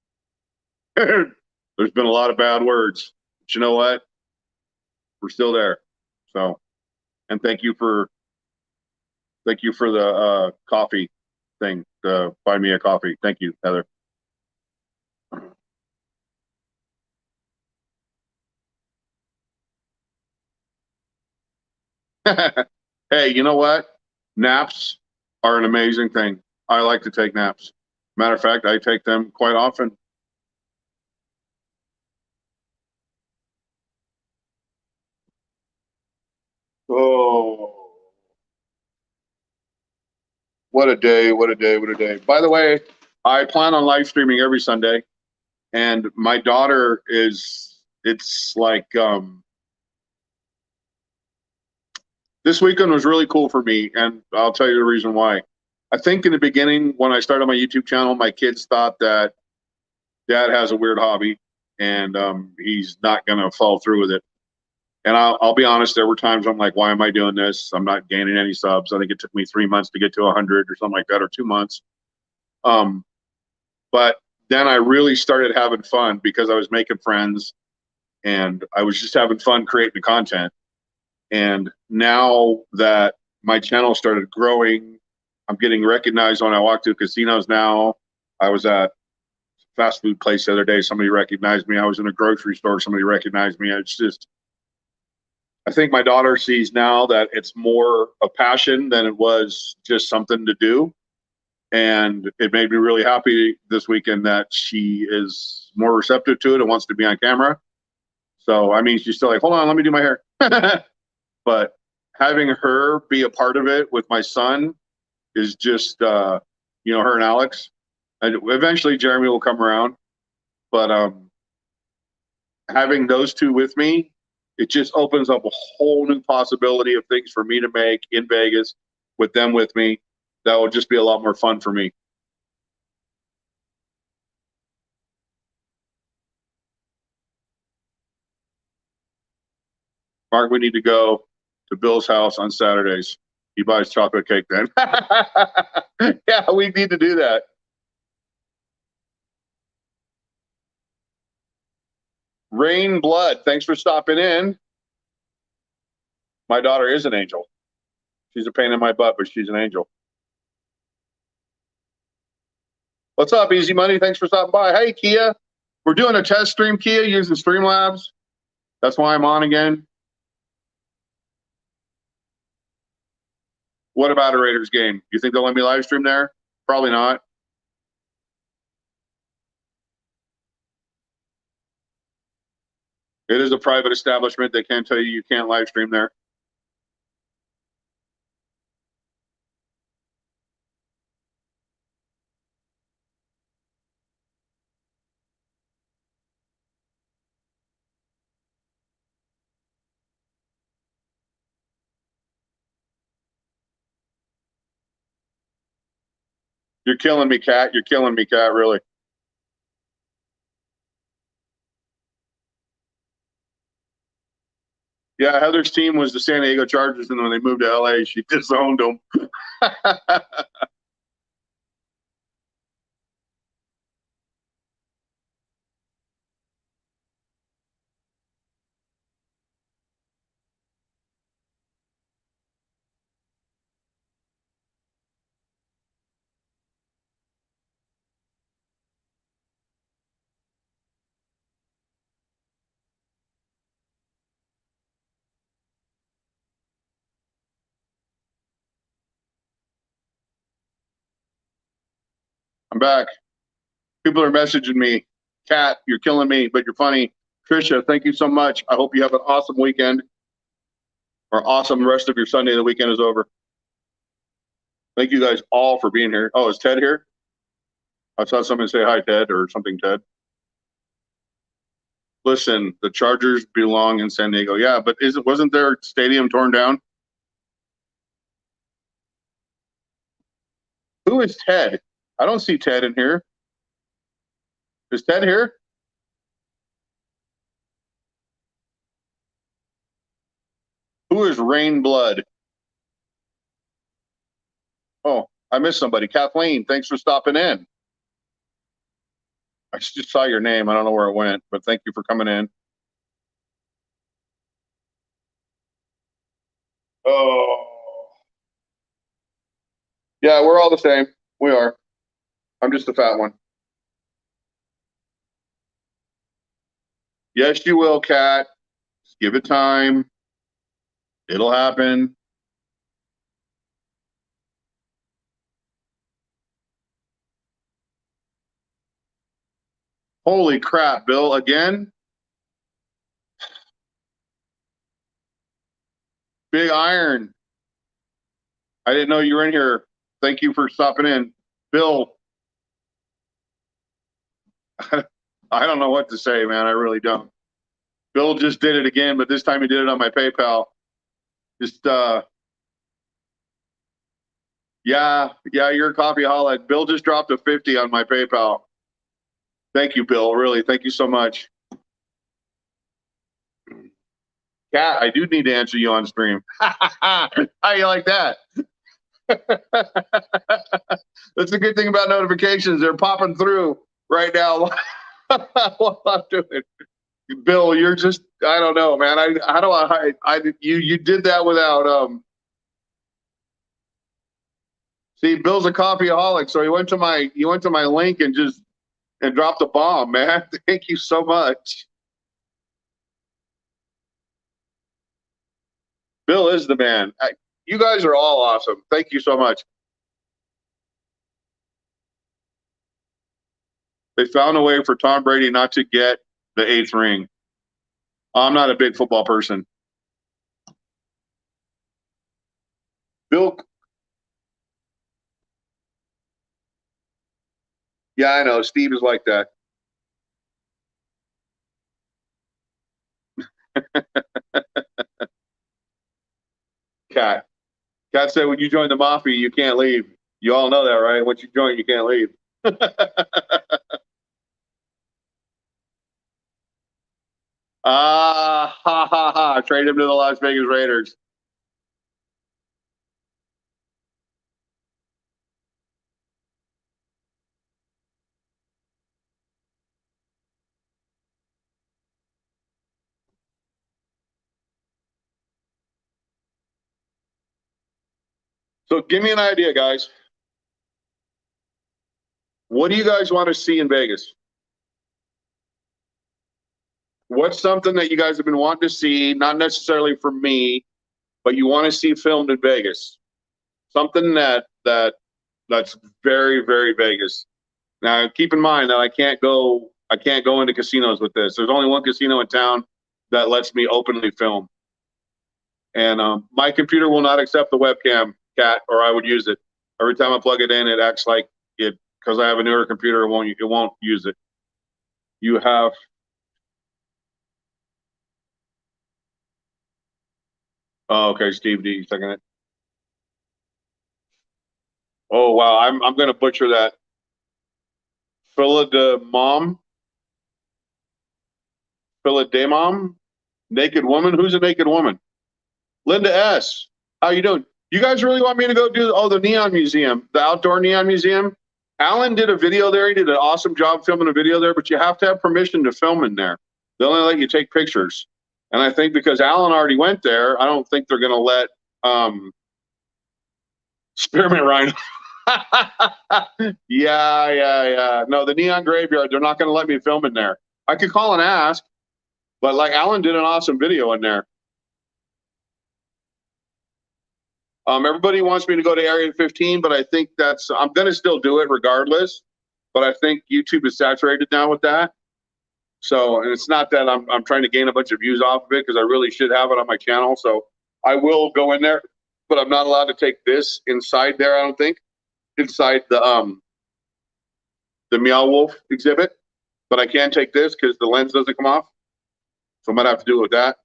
There's been a lot of bad words. But you know what? We're still there. So, and thank you for the coffee thing, to buy me a coffee. Thank you, Heather. Hey, you know what? Naps are an amazing thing. I like to take naps. Matter of fact, I take them quite often. Oh, what a day, what a day, what a day. By the way, I plan on live streaming every Sunday, and my daughter it's like this weekend was really cool for me, and I'll tell you the reason why. I think in the beginning, when I started my YouTube channel, my kids thought that dad has a weird hobby and he's not going to follow through with it. And I'll be honest, there were times I'm like, why am I doing this? I'm not gaining any subs. I think it took me 3 months to get to 100 or something like that, or 2 months. But then I really started having fun because I was making friends and I was just having fun creating the content. And now that my channel started growing, I'm getting recognized when I walk to casinos now. I was at a fast food place the other day. Somebody recognized me. I was in a grocery store. Somebody recognized me. It's just, I think my daughter sees now that it's more a passion than it was just something to do. And it made me really happy this weekend that she is more receptive to it and wants to be on camera. So, I mean, she's still like, hold on, let me do my hair. But having her be a part of it with my son is just, her and Alex. And eventually Jeremy will come around. But having those two with me, it just opens up a whole new possibility of things for me to make in Vegas with them with me. That will just be a lot more fun for me. Mark, we need to go to Bill's house on Saturdays. He buys chocolate cake then. Yeah, we need to do that. Rain Blood, thanks for stopping in. My daughter is an angel. She's a pain in my butt, but she's an angel. What's up, Easy Money? Thanks for stopping by. Hey, Kia. We're doing a test stream, Kia, using Streamlabs. That's why I'm on again. What about a Raiders game? Do you think they'll let me live stream there? Probably not. It is a private establishment. They can't tell you can't live stream there. You're killing me, Kat. You're killing me, Kat, really. Yeah, Heather's team was the San Diego Chargers, and when they moved to LA, she disowned them. I'm back. People are messaging me. Kat, you're killing me, but you're funny. Trisha, thank you so much. I hope you have an awesome weekend or awesome rest of your Sunday. The weekend is over. Thank you guys all for being here. Oh, is Ted here? I saw someone say hi, Ted, or something, Ted. Listen, the Chargers belong in San Diego. Yeah, but wasn't their stadium torn down? Who is Ted? I don't see Ted in here. Is Ted here? Who is Rain Blood? Oh, I missed somebody. Kathleen, thanks for stopping in. I just saw your name. I don't know where it went, but thank you for coming in. Oh, yeah, we're all the same. We are. I'm just a fat one. Yes, you will, Kat. Just give it time. It'll happen. Holy crap, Bill, again? Big Iron. I didn't know you were in here. Thank you for stopping in. Bill, I don't know what to say, man. I really don't. Bill just did it again, but this time he did it on my PayPal. Just yeah, you're a coffeeholic. Bill just dropped a 50 on my PayPal. Thank you, Bill. Really, thank you so much. Kat, I do need to answer you on stream. How you like that? That's the good thing about notifications. They're popping through right now while I'm doing it. Bill, you're just, I don't know, man. How do you did that without, see, Bill's a coffeeaholic. So he went to my link and dropped a bomb, man. Thank you so much. Bill is the man. You guys are all awesome. Thank you so much. They found a way for Tom Brady not to get the eighth ring. I'm not a big football person. Bill, yeah, I know. Steve is like that. Cat. Cat said when you join the mafia, you can't leave. You all know that, right? Once you join, you can't leave. Ha ha ha. Trade him to the Las Vegas Raiders. So give me an idea, guys. What do you guys want to see in Vegas? What's something that you guys have been wanting to see, not necessarily from me, but you want to see filmed in Vegas? Something that's very, very Vegas. Now, keep in mind that I can't go into casinos with this. There's only one casino in town that lets me openly film, and my computer will not accept the webcam, cat, or I would use it. Every time I plug it in, it acts like it because I have a newer computer. It won't use it. You have oh, okay, Steve D. Second it. Oh wow, I'm gonna butcher that. Philademom, Philademom, naked woman. Who's a naked woman? Linda S. How you doing? You guys really want me to go do the Neon Museum, the outdoor Neon Museum? Alan did a video there. He did an awesome job filming a video there, but you have to have permission to film in there. They only let you take pictures. And I think because Alan already went there, I don't think they're going to let Spearmint Rhino. Yeah. No, the Neon Graveyard, they're not going to let me film in there. I could call and ask, but like Alan did an awesome video in there. Everybody wants me to go to Area 15, but I think I'm going to still do it regardless. But I think YouTube is saturated now with that. So, and it's not that I'm trying to gain a bunch of views off of it because I really should have it on my channel. So I will go in there, but I'm not allowed to take this inside there. I don't think inside the Meow Wolf exhibit, but I can take this because the lens doesn't come off. So I might have to do it with that.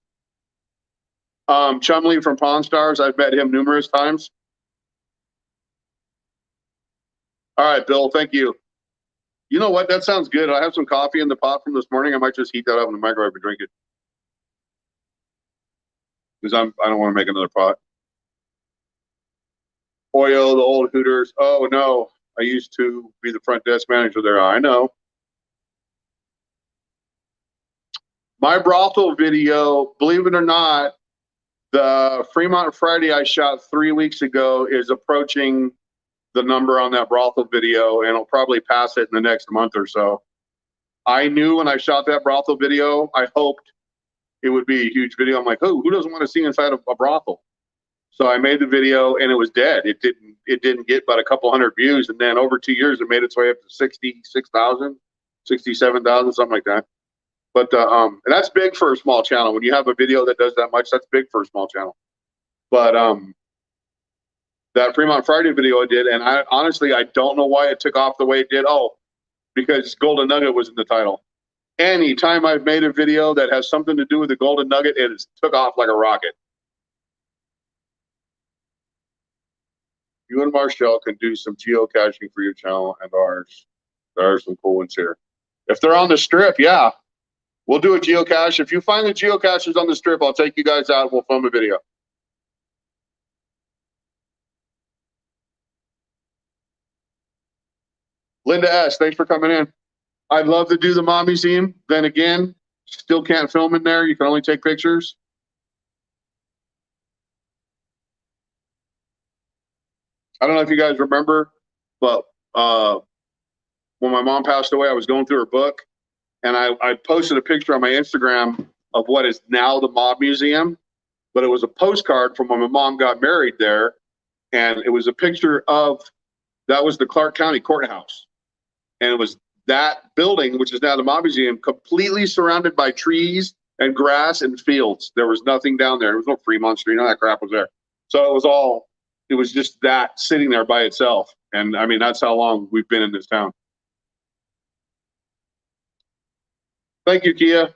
Chumley from Pawn Stars, I've met him numerous times. All right, Bill, thank you. You know what? That sounds good. I have some coffee in the pot from this morning. I might just heat that up in the microwave and drink it. Because I don't want to make another pot. Oyo, the old Hooters. Oh, no. I used to be the front desk manager there. I know. My brothel video, believe it or not, the Fremont Friday I shot 3 weeks ago is approaching the number on that brothel video, and I'll probably pass it in the next month or so. I knew when I shot that brothel video, I hoped it would be a huge video. I'm like, oh, who doesn't want to see inside of a brothel? So I made the video, and it was dead. It didn't get but a couple hundred views, and then over 2 years, it made its way up to 66,000, 67,000, something like that. But and that's big for a small channel. When you have a video that does that much, that's big for a small channel. But that Fremont Friday video I did, and I honestly don't know why it took off the way it did. Oh, because Golden Nugget was in the title. Anytime I've made a video that has something to do with the Golden Nugget, it has took off like a rocket. You and Marshall can do some geocaching for your channel and ours. There are some cool ones here. If they're on the strip, yeah. We'll do a geocache. If you find the geocaches on the strip, I'll take you guys out and we'll film a video. Linda S., thanks for coming in. I'd love to do the Mom Museum. Then again, still can't film in there. You can only take pictures. I don't know if you guys remember, but when my mom passed away, I was going through her book, and I posted a picture on my Instagram of what is now the Mob Museum, but it was a postcard from when my mom got married there, and it was a picture of, that was the Clark County Courthouse, and it was that building, which is now the Mob Museum, completely surrounded by trees and grass and fields. There was nothing down there. There was no Fremont Street, none of that crap was there. So it was just that sitting there by itself. And I mean, that's how long we've been in this town. Thank you, Kia.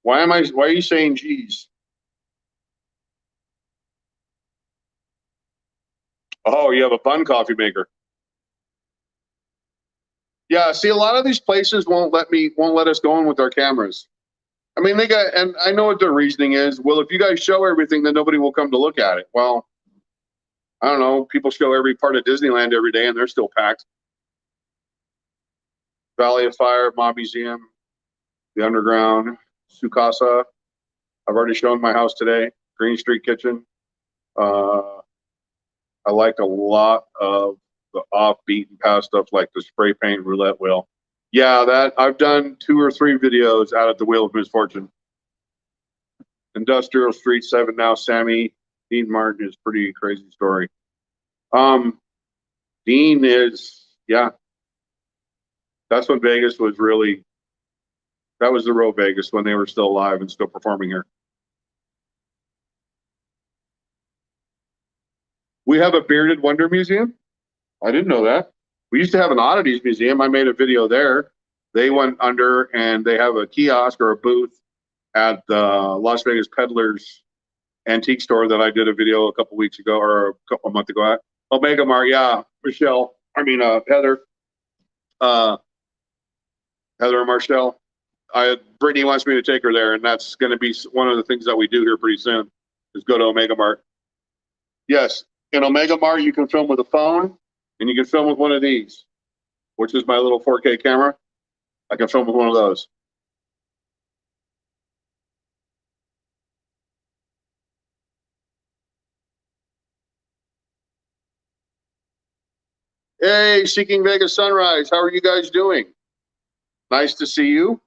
Why are you saying geez? Oh, you have a bun coffee maker. Yeah, see, a lot of these places won't let us go in with our cameras. I mean, and I know what their reasoning is. Well, if you guys show everything, then nobody will come to look at it. Well, I don't know. People show every part of Disneyland every day, and they're still packed. Valley of Fire, Mob Museum, the Underground, Sukasa. I've already shown my house today, Green Street Kitchen. I like a lot of the off-beat and past stuff like the spray paint roulette wheel. Yeah, that I've done 2 or 3 videos out at the Wheel of Misfortune. Industrial Street 7 now, Sammy Dean Martin is pretty crazy story. Dean is, yeah, that's when Vegas was really, that was the real Vegas when they were still alive and still performing here. We have a Bearded Wonder Museum. I didn't know that. We used to have an Oddities Museum. I made a video there. They went under and they have a kiosk or a booth at the Las Vegas Peddlers antique store that I did a video a couple weeks ago or a month ago at. Omega Mart, yeah. Heather. Heather and Marshall. Brittany wants me to take her there, and that's going to be one of the things that we do here pretty soon is go to Omega Mart. Yes, in Omega Mart, you can film with a phone, and you can film with one of these, which is my little 4K camera. I can film with one of those. Hey, Seeking Vegas Sunrise, how are you guys doing? Nice to see you.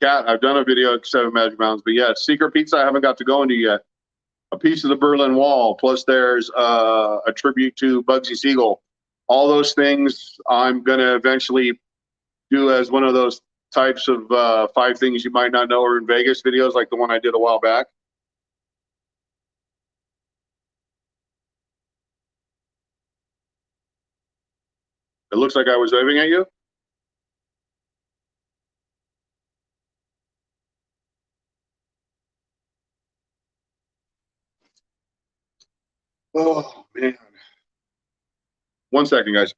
Cat, I've done a video at 7 Magic Mountains, but yeah, Secret Pizza I haven't got to go into yet. A piece of the Berlin Wall, plus there's a tribute to Bugsy Siegel. All those things I'm going to eventually do as one of those types of 5 things you might not know are in Vegas videos, like the one I did a while back. It looks like I was waving at you. Oh, man. 1 second, guys.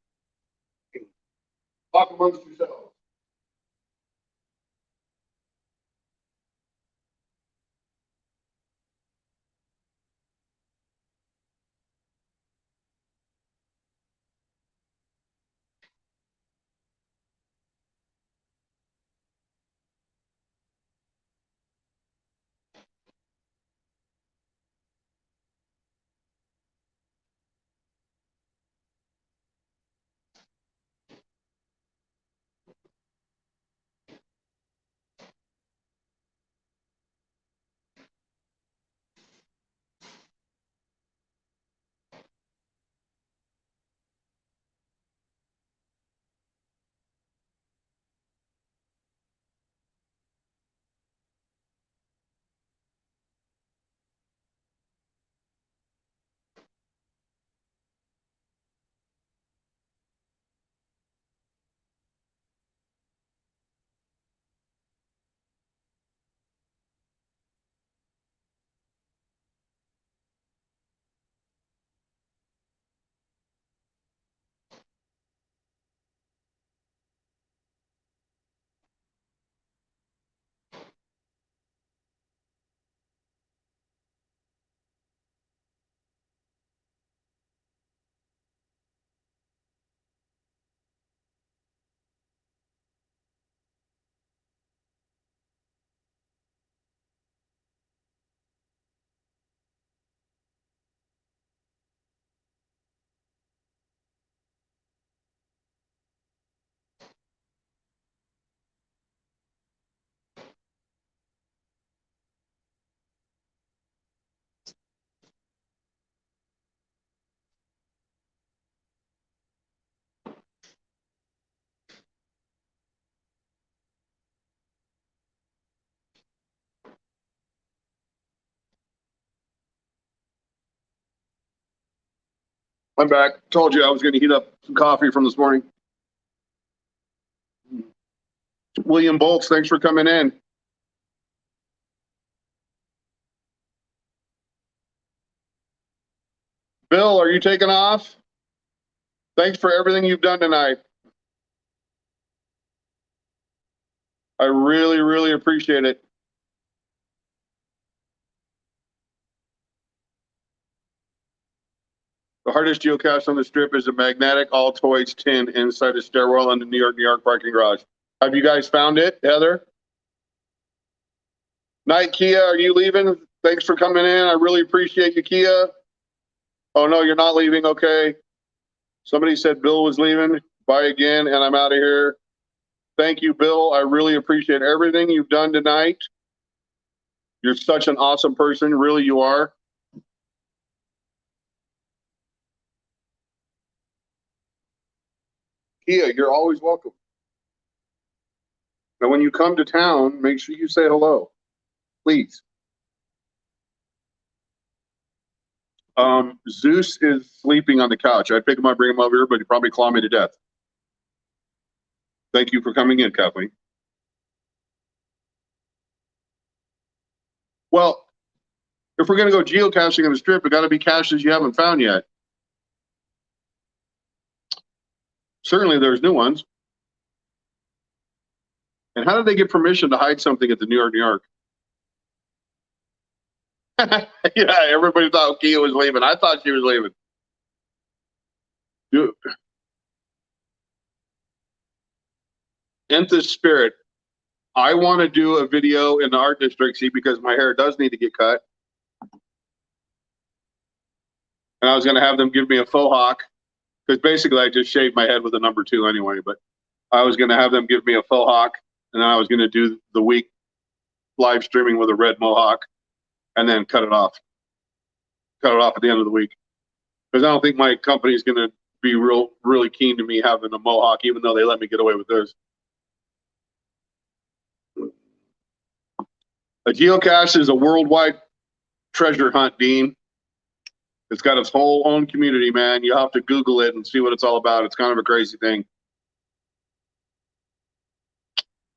Talk amongst yourselves. I'm back. Told you I was going to heat up some coffee from this morning. William Bolts, thanks for coming in. Bill, are you taking off? Thanks for everything you've done tonight. I really, really appreciate it. The hardest geocache on the strip is a magnetic Altoids tin inside a stairwell in the New York parking garage. Have you guys found it, Heather? Night, Kia, are you leaving? Thanks for coming in. I really appreciate you, Kia. Oh, no, you're not leaving. Okay. Somebody said Bill was leaving. Bye again, and I'm out of here. Thank you, Bill. I really appreciate everything you've done tonight. You're such an awesome person. Really, you are. Kia, you're always welcome. Now, when you come to town, make sure you say hello, please. Zeus is sleeping on the couch. I'd pick him up, bring him over here, but he'd probably claw me to death. Thank you for coming in, Kathleen. Well, if we're going to go geocaching on the strip, it got to be caches you haven't found yet. Certainly, there's new ones. And how did they get permission to hide something at the New York? Yeah, everybody thought Kia was leaving. I thought she was leaving. Dude. In the spirit, I want to do a video in the art district, see, because my hair does need to get cut. And I was going to have them give me a faux hawk, because basically I just shaved my head with a number 2 anyway. But I was going to have them give me a faux hawk, and then I was going to do the week live streaming with a red mohawk, and then cut it off. Cut it off at the end of the week, because I don't think my company is going to be really keen to me having a mohawk, even though they let me get away with this. A geocache is a worldwide treasure hunt, Dean. It's got its whole own community, man. You have to Google it and see what it's all about. It's kind of a crazy thing.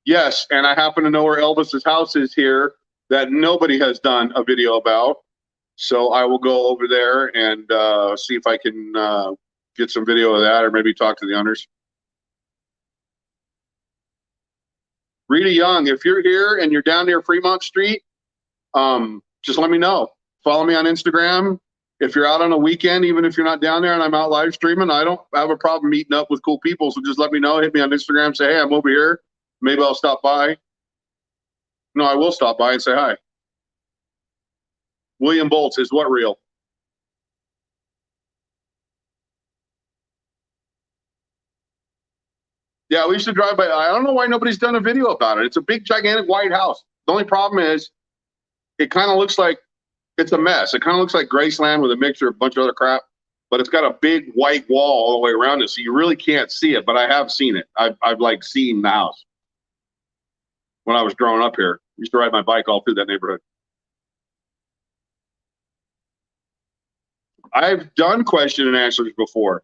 Yes, and I happen to know where Elvis's house is here that nobody has done a video about. So I will go over there and see if I can get some video of that, or maybe talk to the owners. Rita Young, if you're here and you're down near Fremont Street, just let me know. Follow me on Instagram. If you're out on a weekend, even if you're not down there and I'm out live streaming, I don't have a problem meeting up with cool people. So just let me know. Hit me on Instagram. Say, hey, I'm over here. Maybe I'll stop by. No, I will stop by and say hi. William Bolts, is what real? Yeah, we should drive by. I don't know why nobody's done a video about it. It's a big, gigantic white house. The only problem is it kind of looks like it's a mess. It kind of looks like Graceland with a mixture of a bunch of other crap, but it's got a big white wall all the way around it, so you really can't see it, but I have seen it. I've like seen the house when I was growing up here. I used to ride my bike all through that neighborhood. I've done question and answers before,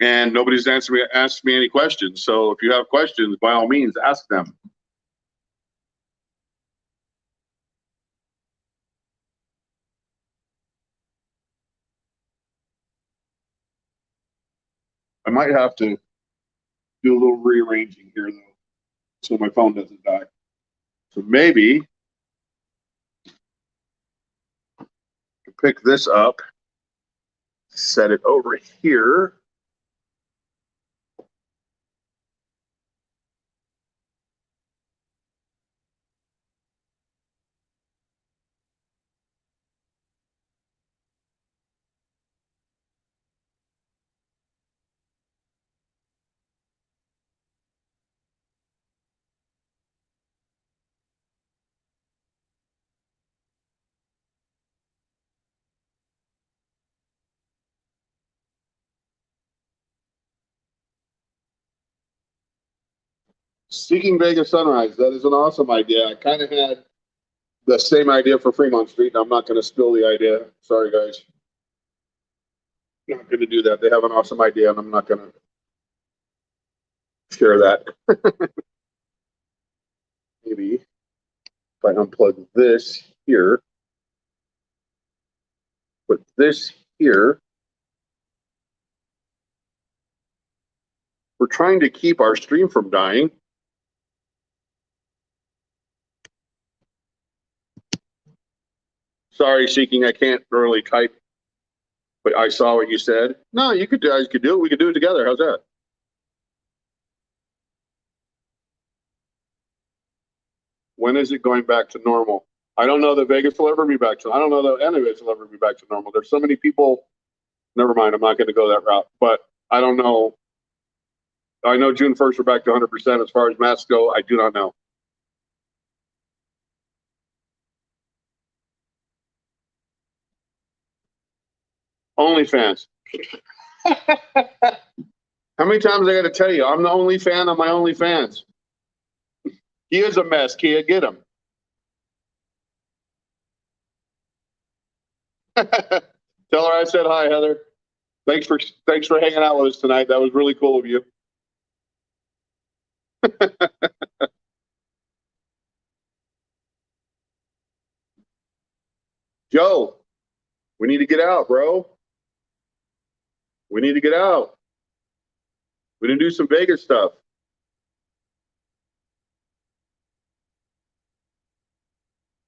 and nobody's asked me any questions. So if you have questions, by all means, ask them. I might have to do a little rearranging here, though, so my phone doesn't die. So maybe pick this up, set it over here. Seeking Vegas Sunrise. That is an awesome idea. I kind of had the same idea for Fremont Street, and I'm not going to spill the idea. Sorry, guys. I'm not going to do that. They have an awesome idea, and I'm not going to share that. Maybe if I unplug this here, put this here. We're trying to keep our stream from dying. Sorry, Seeking, I can't really type But I saw what you said. No, you guys could do it. We could do it together. How's that? When is it going back to normal? I don't know that Vegas will ever be back to. I don't know that any of it will ever be back to normal. There's so many people. Never mind. I'm not going to go that route. But I don't know. I know June 1st we're back to 100%. As far as masks go, I do not know. OnlyFans. How many times I got to tell you? I'm the only fan on my OnlyFans. He is a mess, Kia. Get him. Tell her I said hi, Heather. Thanks for hanging out with us tonight. That was really cool of you. Joe, we need to get out, bro. We need to get out. We need to do some Vegas stuff.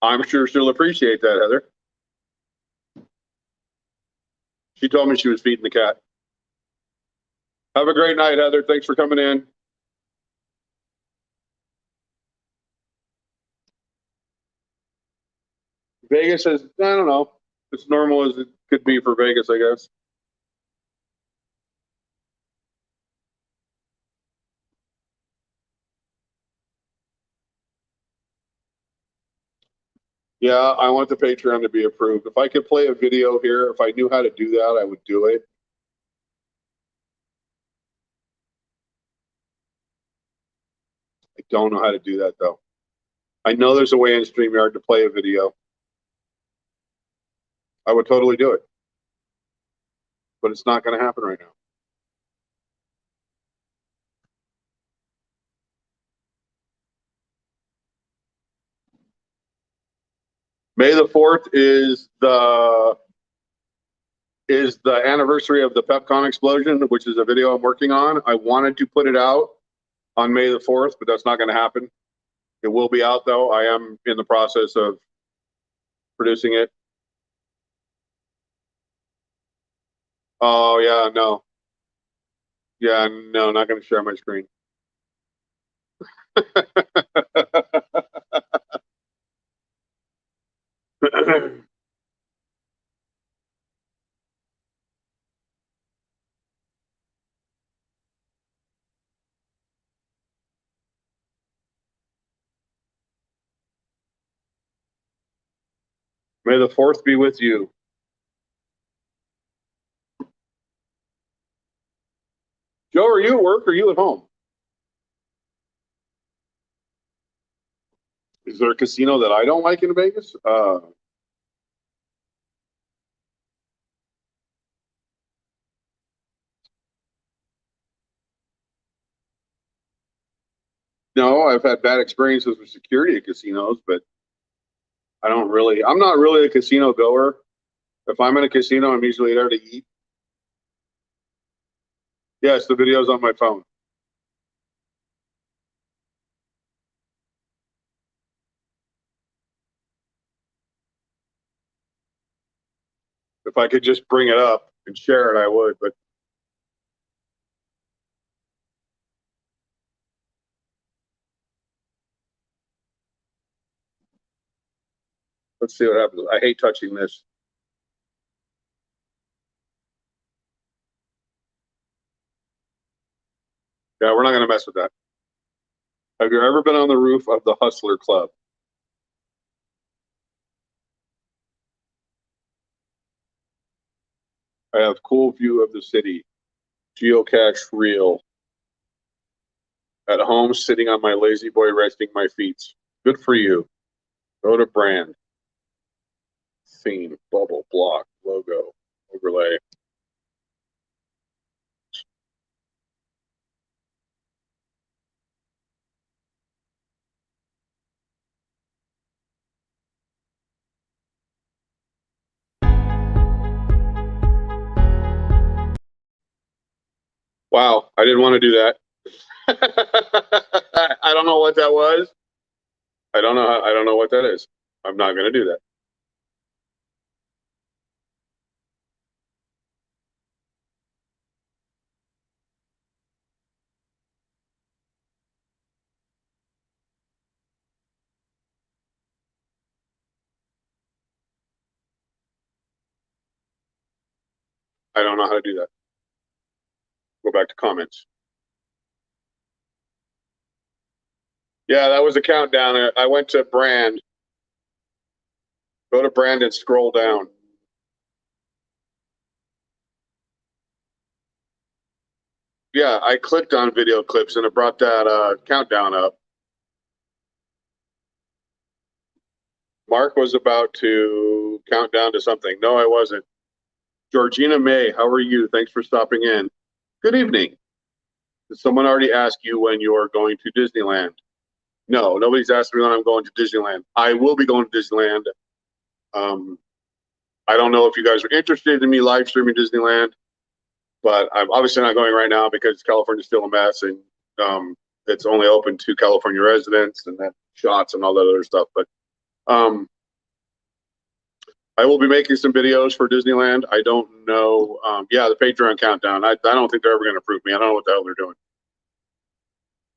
I'm sure she'll appreciate that, Heather. She told me she was feeding the cat. Have a great night, Heather. Thanks for coming in. Vegas is, I don't know, as normal as it could be for Vegas, I guess. Yeah, I want the Patreon to be approved. If I could play a video here, if I knew how to do that, I would do it. I don't know how to do that, though. I know there's a way in StreamYard to play a video. I would totally do it. But it's not going to happen right now. May the 4th is the anniversary of the PepCon explosion, which is a video I'm working on. I wanted to put it out on May the 4th, but that's not going to happen. It will be out, though. I am in the process of producing it. Oh, yeah, no. Yeah, no, not going to share my screen. May the 4th be with you. Joe, are you at work or are you at home? Is there a casino that I don't like in Vegas? No, I've had bad experiences with security at casinos, but I'm not really a casino goer. If I'm in a casino, I'm usually there to eat. Yes, the video's on my phone. If I could just bring it up and share it, I would, but let's see what happens. I hate touching this. Yeah, we're not going to mess with that. Have you ever been on the roof of the Hustler Club? I have cool view of the city. Geocache real. At home, sitting on my lazy boy, resting my feet. Good for you. Go to brand. Theme, bubble, block, logo, overlay. Wow, I didn't want to do that. I don't know what that was. I don't know what that is. I'm not going to do that. I don't know how to do that. Go back to comments. Yeah, that was a countdown. I went to brand. Go to brand and scroll down. Yeah, I clicked on video clips and it brought that countdown up. Mark was about to count down to something. No, I wasn't. Georgina May, how are you? Thanks for stopping in. Good evening. Did someone already ask you when you're going to Disneyland? No, nobody's asked me when I'm going to Disneyland. I will be going to Disneyland. I don't know if you guys are interested in me live streaming Disneyland, but I'm obviously not going right now because California's still a mess and it's only open to California residents and that shots and all that other stuff. But I will be making some videos for Disneyland. I don't know. Yeah, the Patreon countdown. I don't think they're ever going to approve me. I don't know what the hell they're doing.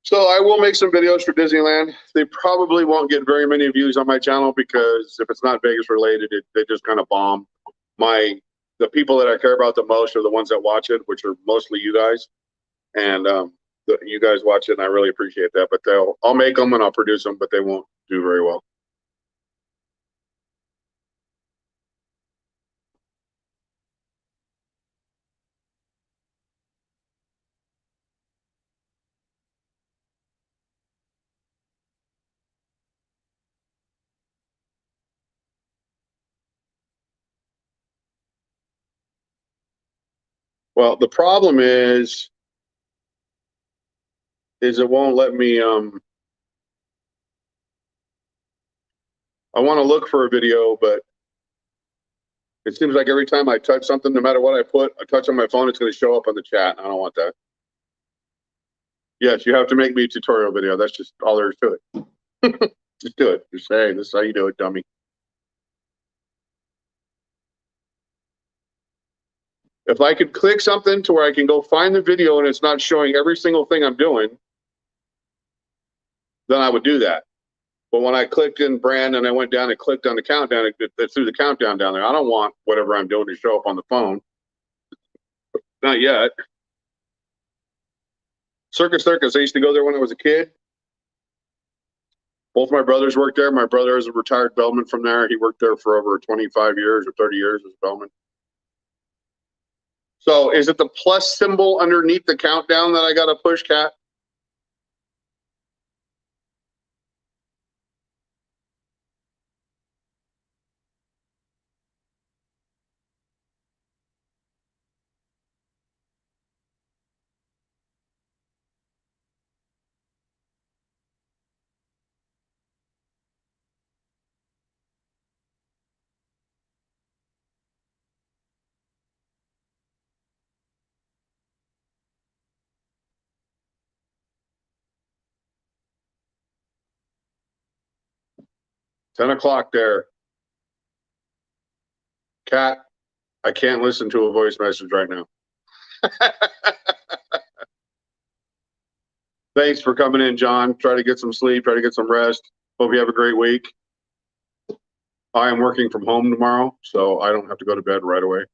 So I will make some videos for Disneyland. They probably won't get very many views on my channel because if it's not Vegas related, they just kind of bomb. The people that I care about the most are the ones that watch it, which are mostly you guys. And you guys watch it, and I really appreciate that. But I'll make them and I'll produce them, but they won't do very well. Well, the problem is it won't let me. I want to look for a video, but it seems like every time I touch something, no matter what I touch on my phone, it's going to show up on the chat. I don't want that. Yes, you have to make me a tutorial video. That's just all there is to it. Just do it. Just say, this is how you do it, dummy. If I could click something to where I can go find the video and it's not showing every single thing I'm doing, then I would do that. But when I clicked in brand and I went down and clicked on the countdown, it threw the countdown down there. I don't want whatever I'm doing to show up on the phone. Not yet. Circus. I used to go there when I was a kid. Both my brothers worked there. My brother is a retired bellman from there. He worked there for over 25 years or 30 years as a bellman. So is it the plus symbol underneath the countdown that I got to push, Kat? $10 there. Kat, I can't listen to a voice message right now. Thanks for coming in, John. Try to get some sleep. Try to get some rest. Hope you have a great week. I am working from home tomorrow, so I don't have to go to bed right away.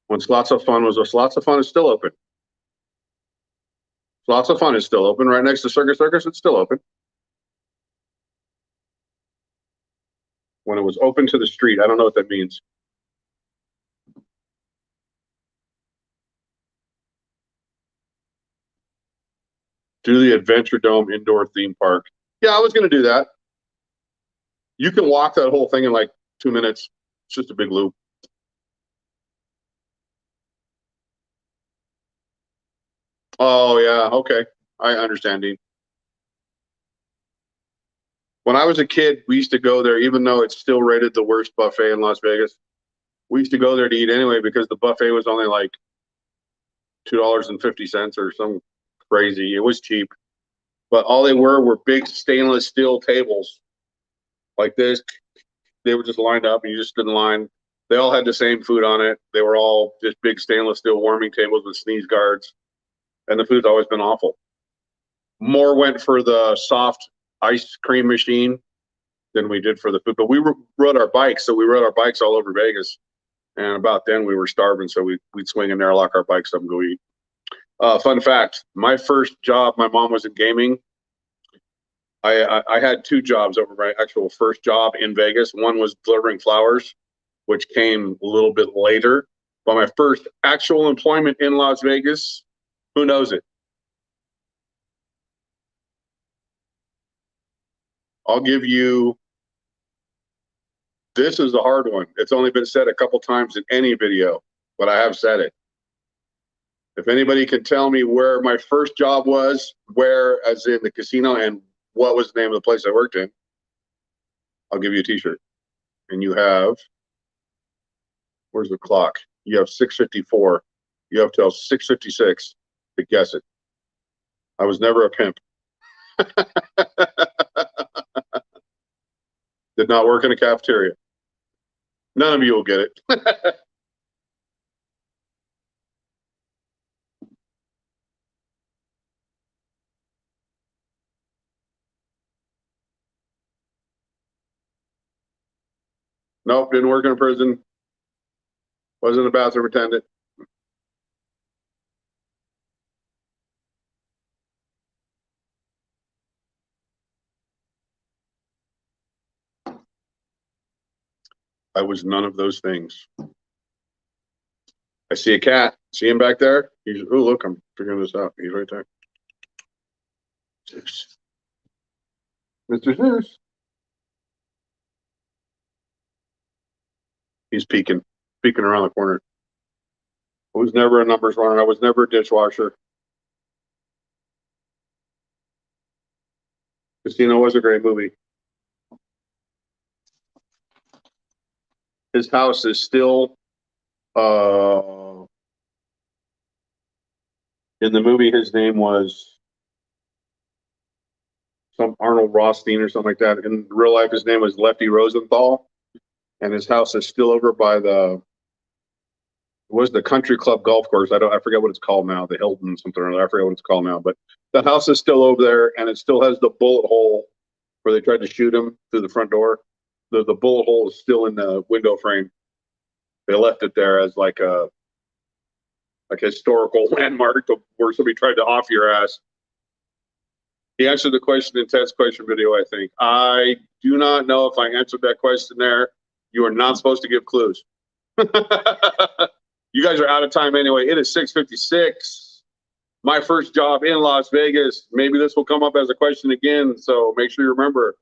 When Slots of Fun Slots of Fun is still open. Slots of Fun is still open. Right next to Circus, it's still open. When it was open to the street, I don't know what that means. Do the Adventure Dome indoor theme park. Yeah, I was going to do that. You can walk that whole thing in like 2 minutes. It's just a big loop. Oh, yeah. Okay. I understand, Dean. When I was a kid, we used to go there, even though it's still rated the worst buffet in Las Vegas. We used to go there to eat anyway because the buffet was only like $2.50 or some crazy. It was cheap. But all they were big stainless steel tables like this. They were just lined up and you just stood in line. They all had the same food on it. They were all just big stainless steel warming tables with sneeze guards. And the food's always been awful. More went for the soft ice cream machine than we did for the food. But we rode our bikes, so we rode our bikes all over Vegas. And about then we were starving, so we'd swing in there, lock our bikes up, and go eat. Fun fact: my first job, my mom was in gaming. I had two jobs over my actual first job in Vegas. One was delivering flowers, which came a little bit later. But my first actual employment in Las Vegas, who knows it? I'll give you, this is a hard one. It's only been said a couple times in any video, but I have said it. If anybody can tell me where my first job was, where as in the casino, and what was the name of the place I worked in, I'll give you a t-shirt. And you have, where's the clock? You have 6:54. You have till 6:56 to guess it. I was never a pimp. Did not work in a cafeteria. None of you will get it. Nope, didn't work in a prison. Wasn't a bathroom attendant. I was none of those things. I see a cat. See him back there? He's, oh, look, I'm figuring this out. He's right there. Zeus. Mr. Zeus. He's peeking around the corner. I was never a numbers runner. I was never a dishwasher. Casino was a great movie. His house is still in the movie. His name was some Arnold Rothstein or something like that. In real life, his name was Lefty Rosenthal, and his house is still over by the Country Club golf course. I forget what it's called now, the Hilton something or other. I forget what it's called now, but the house is still over there, and it still has the bullet hole where they tried to shoot him through the front door. The bullet hole is still in the window frame. They left it there as like a historical landmark where somebody tried to off your ass. He answered the question in Ted's question video, I think. I do not know if I answered that question there. You are not supposed to give clues. You guys are out of time anyway. It is 6:56. My first job in Las Vegas. Maybe this will come up as a question again, so make sure you remember.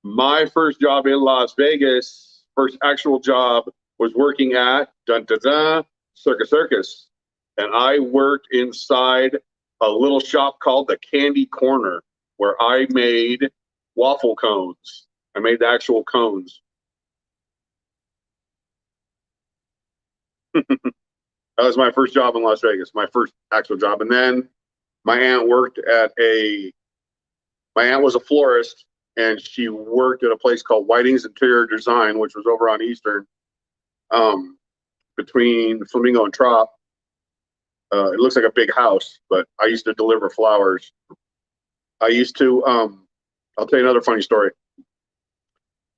My first job in Las Vegas, first actual job, was working at Circus Circus. And I worked inside a little shop called the Candy Corner, where I made waffle cones. I made the actual cones. That was my first job in Las Vegas, my first actual job. And then my aunt was a florist, and she worked at a place called Whiting's Interior Design, which was over on Eastern, between Flamingo and Trop. It looks like a big house, but I used to deliver flowers. I used to, I'll tell you another funny story.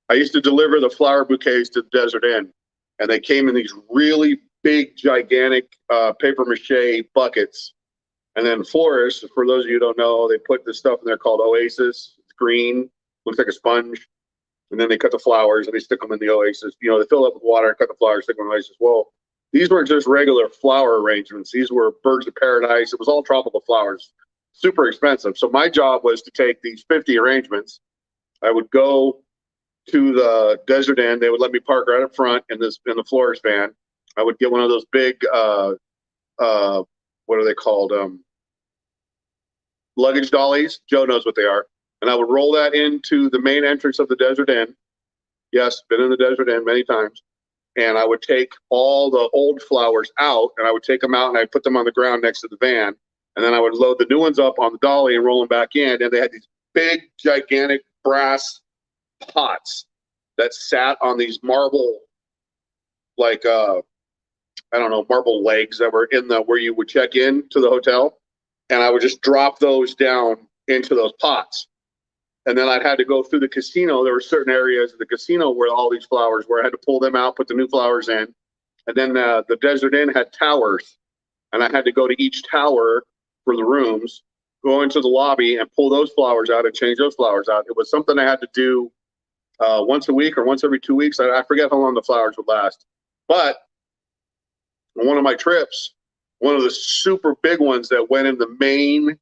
I used to deliver the flower bouquets to the Desert Inn, and they came in these really big, gigantic paper mache buckets. And then florists, for those of you who don't know, they put this stuff in there called Oasis. It's green, looks like a sponge. And then they cut the flowers and they stick them in the Oasis. You know, they fill it up with water and cut the flowers, stick them in the Oasis. Well, these weren't just regular flower arrangements. These were birds of paradise. It was all tropical flowers, super expensive. So my job was to take these 50 arrangements. I would go to the Desert Inn. They would let me park right up front in the florist van. I would get one of those big, what are they called? Luggage dollies. Joe knows what they are. And I would roll that into the main entrance of the Desert Inn. Yes, been in the Desert Inn many times. And I would take all the old flowers out, and I would take them out, and I'd put them on the ground next to the van. And then I would load the new ones up on the dolly and roll them back in. And they had these big, gigantic brass pots that sat on these marble, like, I don't know, marble legs that were in where you would check in to the hotel. And I would just drop those down into those pots. And then I'd had to go through the casino. There were certain areas of the casino where all these flowers were. I had to pull them out, put the new flowers in. And then the Desert Inn had towers, and I had to go to each tower for the rooms, go into the lobby and pull those flowers out and change those flowers out. It was something I had to do once a week or once every 2 weeks. I forget how long the flowers would last. But on one of my trips, one of the super big ones that went in the main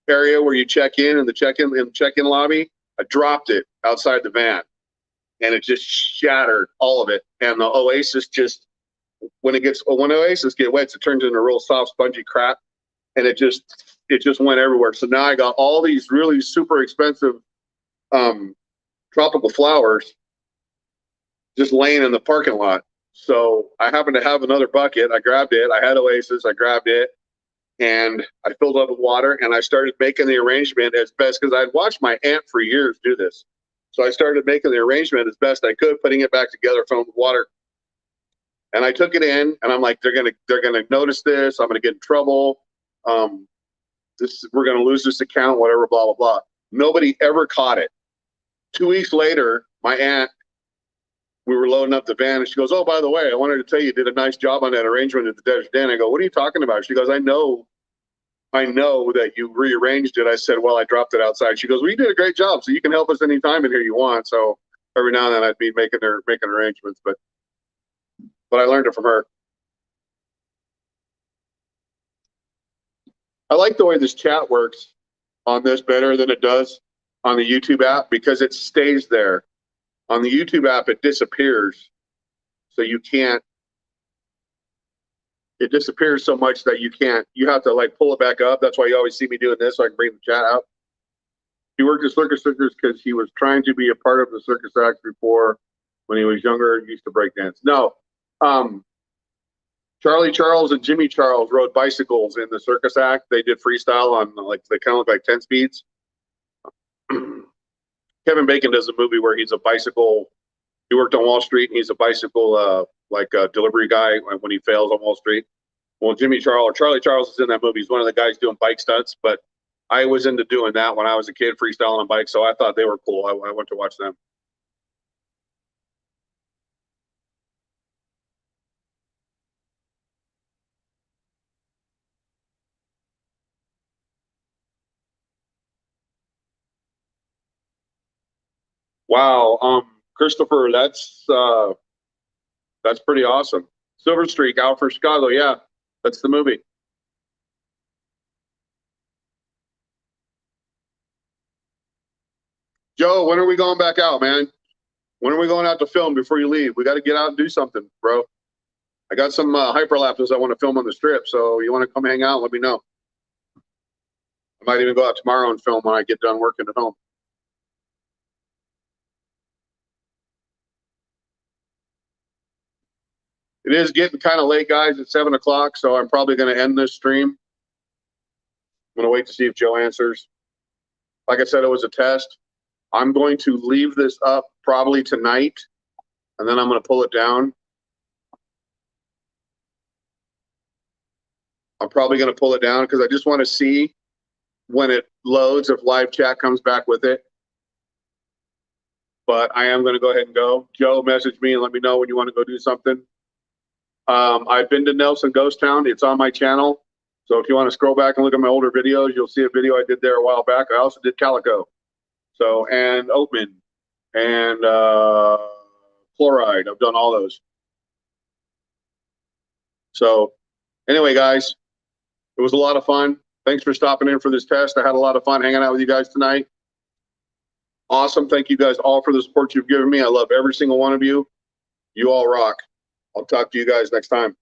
area where you check in the check-in lobby, I dropped it outside the van, and it just shattered all of it. And the Oasis just, when Oasis get wet, it turns into real soft, spongy crap, and it just went everywhere. So now I got all these really super expensive tropical flowers just laying in the parking lot. So I happened to have another bucket. I grabbed it. I had Oasis. I grabbed it, and I filled it up with water, and I started making the arrangement as best, because I'd watched my aunt for years do this. So I started making the arrangement as best I could, putting it back together, filling with water. And I took it in, and I'm like, they're gonna notice this. I'm gonna get in trouble. We're gonna lose this account, whatever, blah blah blah. Nobody ever caught it. 2 weeks later, my aunt, we were loading up the van, and she goes, "Oh, by the way, I wanted to tell you, you did a nice job on that arrangement at the Desert Inn." I go, "What are you talking about?" She goes, I know that you rearranged it." I said, "Well, I dropped it outside." She goes, "Well, you did a great job, so you can help us anytime in here you want." So every now and then I'd be making arrangements, but I learned it from her. I like the way this chat works on this better than it does on the YouTube app, because it stays there. On the YouTube app, it disappears. So you can't, it disappears so much that you have to like pull it back up. That's why you always see me doing this, so I can bring the chat out. He worked at Circus Circus because he was trying to be a part of the circus act before. When he was younger, he used to break dance. No. Charlie Charles and Jimmy Charles rode bicycles in the circus act. They did freestyle on, like, they kind of look like 10 speeds. Kevin Bacon does a movie where he's a bicycle. He worked on Wall Street, and he's a bicycle delivery guy when he fails on Wall Street. Well, Charlie Charles is in that movie. He's one of the guys doing bike stunts. But I was into doing that when I was a kid, freestyling on bikes. So I thought they were cool. I went to watch them. Wow, Christopher, that's pretty awesome. Silver Streak out for Chicago. Yeah, that's the movie. Joe, when are we going back out, man? When are we going out to film before you leave? We got to get out and do something, bro. I got some hyperlapses I want to film on the strip, so you want to come hang out, let me know. I might even go out tomorrow and film when I get done working at home. It is getting kind of late, guys. It's 7 o'clock, so I'm probably going to end this stream. I'm going to wait to see if Joe answers. Like I said, it was a test. I'm going to leave this up probably tonight, and then I'm going to pull it down. I'm probably going to pull it down because I just want to see when it loads if live chat comes back with it. But I am going to go ahead and go. Joe, message me and let me know when you want to go do something. I've been to Nelson Ghost Town. It's on my channel. So if you want to scroll back and look at my older videos, you'll see a video I did there a while back. I also did Calico. So, and Oatman and Chloride. I've done all those. So anyway, guys, it was a lot of fun. Thanks for stopping in for this test. I had a lot of fun hanging out with you guys tonight. Awesome. Thank you guys all for the support you've given me. I love every single one of you. You all rock. I'll talk to you guys next time.